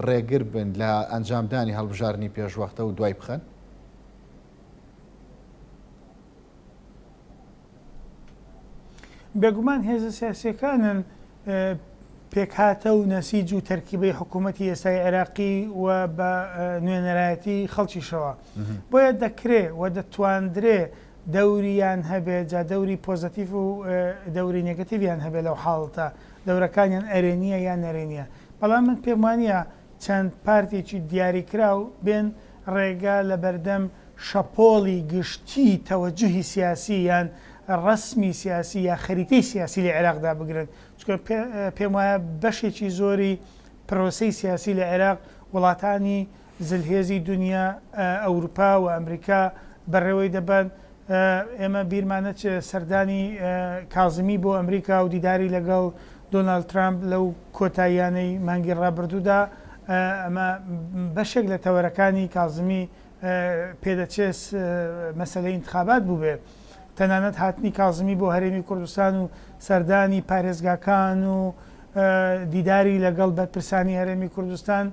ڕێگر بن لە ئەنجامدانی هەڵبژاردننی پێشوەختە و دوای بخەن؟ بێگومان هێزە سیاسیەکانن پێکهاتە و نەسیج و تەرکیبەی حکوومەتی ئێستای عێراقی و بە نوێنەرایەتی خەڵکیشەوە. بۆیە دەکرێت و دەتواندرێ دەوریان هەبێت، جا دەوری پۆزتیف و دەوری نێگەتیڤیان هەبێت لەو حاڵتە، دەورەکانیان ئەرێنیە یان نەرێنیە. بەڵام من پێم وانە چەند پارتێکی دیاریکرا و بێن ڕێگا لە بەردەم شەپۆڵی گشتی تەوەجوهی سیاسی یان ڕسمی سیاسی یا خەریتەی سیاسی لە عێراقدا بگرن، چکە پێم وایە بەشێکی زۆری پرۆسەی سیاسی لە عێراق وڵاتانی زلهێزی دنیا ئەوروپا و ئەمریکا بەڕێوەی دەبن. ئێمە بیرمانە سەردانی کازمی بۆ ئەمریکا و دیداری لەگەڵ دۆناڵد ترامپ لەو کۆتاییانەی مانگی ڕابردوودا ئەمە بەشێک لە تەوەرەکانی کازمی پێدەچێت مەسەلەی انتخابات بوو بێ. تەنانەت هاتنی کازمی بۆ هەرێمی کوردستان و سەردانی پارێزگاکان و دیداری لەگەڵ بەرپرسانی هەرێمی کوردستان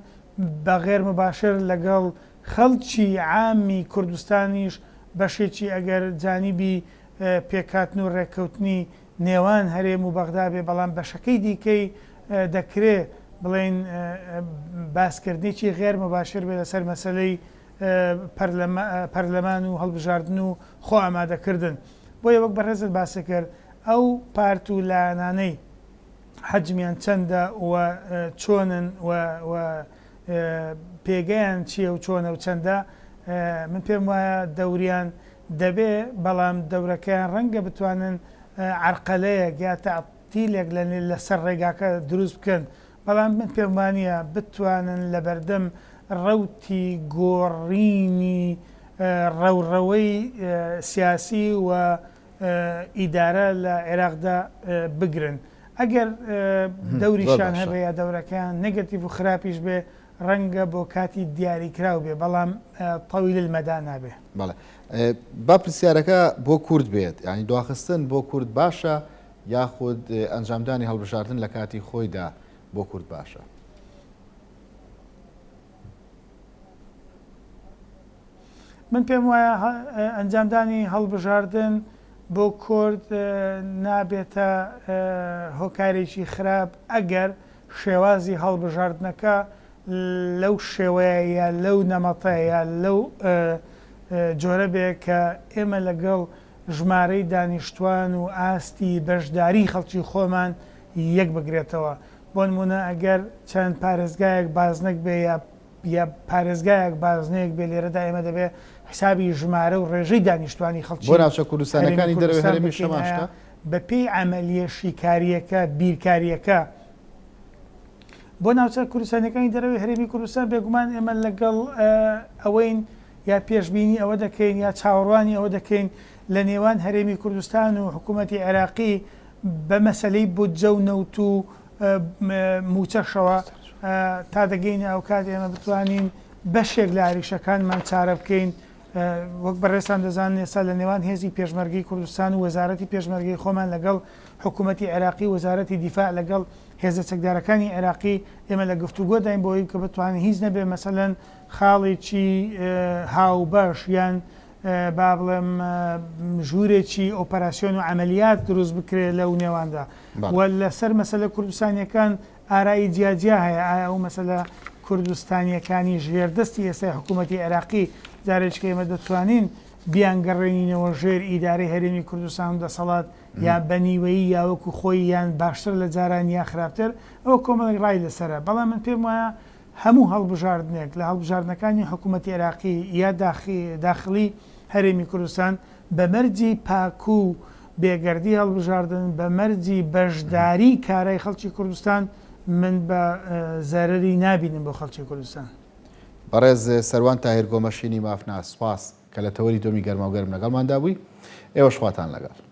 بەغێر مباشر لەگەڵ خەڵکی عامی کوردستانیش بەشێکی ئەگەر جانیبی پێکاتن و ڕێککەوتنی نێوان هەرێم و بەغدا بێ، بەڵام بەشەکەی دیکەی دەکرێت بڵێن باسکردێکی غێر مباشر بێ لەسەر مەسلەی پەرلەمان و هەڵبژاردن و خۆ ئامادەکردن. بۆیە وەک بەڕێزت باسە کرد ئەو پارت و لایەنانەی حەجمیان چەندە و چۆنن و پێگەیان چییە و چۆنە و چەندە، من پێم وایە دەوریان دەبێ، بەڵام دەورەکەیان ڕەنگە بتوانن عەرقەلەیەک یا تەعتیلێک لەسەر ڕێگاکە دروست بکەن، بەڵام من پێم وانییە بتوانن لە بەردەم ڕەوتی گۆڕینی ڕەوڕەوەی سیاسی و ئیدارە لە عێراقدا بگرن. ئەگەر دەوریشان هەبێ یا دەورەکەیان نێگەتیڤ و خراپیش بێ، ڕەنگە بۆ کاتی دیاریکراو بێ، بەڵام تەویل المەدا نابێ. بەڵێ با پرسیارەکە بۆ کورد بێت، ینی دواخستن بۆ کورد باشە یاخود ئەنجامدانی هەڵبژاردن لە کاتی خۆیدا بۆ کورد باشە؟ من پێم وایە ئەنجامدانی هەڵبژاردن بۆ کورد نابێتە هۆکارێکی خراپ ئەگەر شێوازی هەڵبژاردنەکە لەو شێوەیە یا لەو نەمەتەیە یا لەو جۆرە بێ کە ئێمە لەگەڵ ژمارەی دانیشتوان و ئاستی بەشداری خەڵکی خۆمان یەک بگرێتەوە. بۆ نمونە ئەگەر چەند پارێزگایەک بازنەک بێ یا پارێزگایەک بازنەیەک بێ، لێرەدا ئێمە دەبێت حسابی ژمارە و ڕێژەی دانیشتوانی خەڵکی بۆ ناوچە کوردستانەکانی دەروێ هەرێمی شەماشە بە پێی عەمەلیە شیکاریەکە بیرکاریەکە بۆ ناوچە کوردستانەکانی دەروێ هەرێمی کوردستان بێگومان ئێمە لەگەڵ ئەوەین یا پێشبینی ئەوە دەکەین یا چاوەڕوانی ئەوە دەکەین لە نێوان هەرێمی کوردستان و حکوومەتی عێراقی بە مەسەلەی بودجە و نەوت و موچەشەوە تا دەگەینە ئەو کات ئێمە بتوانین بەشێک لە عریشەکانمان چارە بکەین. وەک بەڕێستان دەزان ئێستا لە نێوان هێزی پێشمەرگەی کوردستان و وەزارەتی پێشمەرگەی خۆمان لەگەڵ حکوومەتی عێراقی وەزارەتی دیفاع لەگەڵ هێزە چەکدارەکانی عێراقی ئێمە لە گفتوگۆ داین بۆ ئەوەی کە بتوانین هیچ نەبێ مەسەلەن خاڵێکی هاوبەش یان با بڵێم ژوورێکی ئۆپەراسیۆن و عەمەلیات دروست بکرێت لەو نێواندا. و لەسەر مەسەلە کوردستانیەکان ئارایی جیاجیا هەیە، ئایا ئەو مەسەلە کوردستانیەکانی ژێردەستی ئێستای حکوومەتی عێراقی جارێک ئێمە دەتوانین بیانگەڕێنینەوە ژێر ئیدارەی هەرێمی کوردستان و دەسەڵات یا بەنیوەیی یاوەکو خۆی یان باشتر لە جاران یا خراپتر، ئەوە کۆمەڵێک ڕای لەسەرە. بەڵام من پێم وایە هەموو هەڵبژاردنێک لە هەڵبژاردنەکانی حکوومەتی عێراقی یا داخلی هەرێمی کوردستان بە مەرجی پاکو و بێگەردی هەڵبژاردن، بە مەرجی بەشداری کارای خەڵکی کوردستان، من بە زەرەری نابینم بۆ خەڵکی کوردستان. بەڕێز سەروان تاهیر گۆمەشینی مافنا، سوپاس کە لە تەوەری دۆمی گەرماوگەرم لەگەڵماندا بووی. ئێوە شواتان لەگەڵ.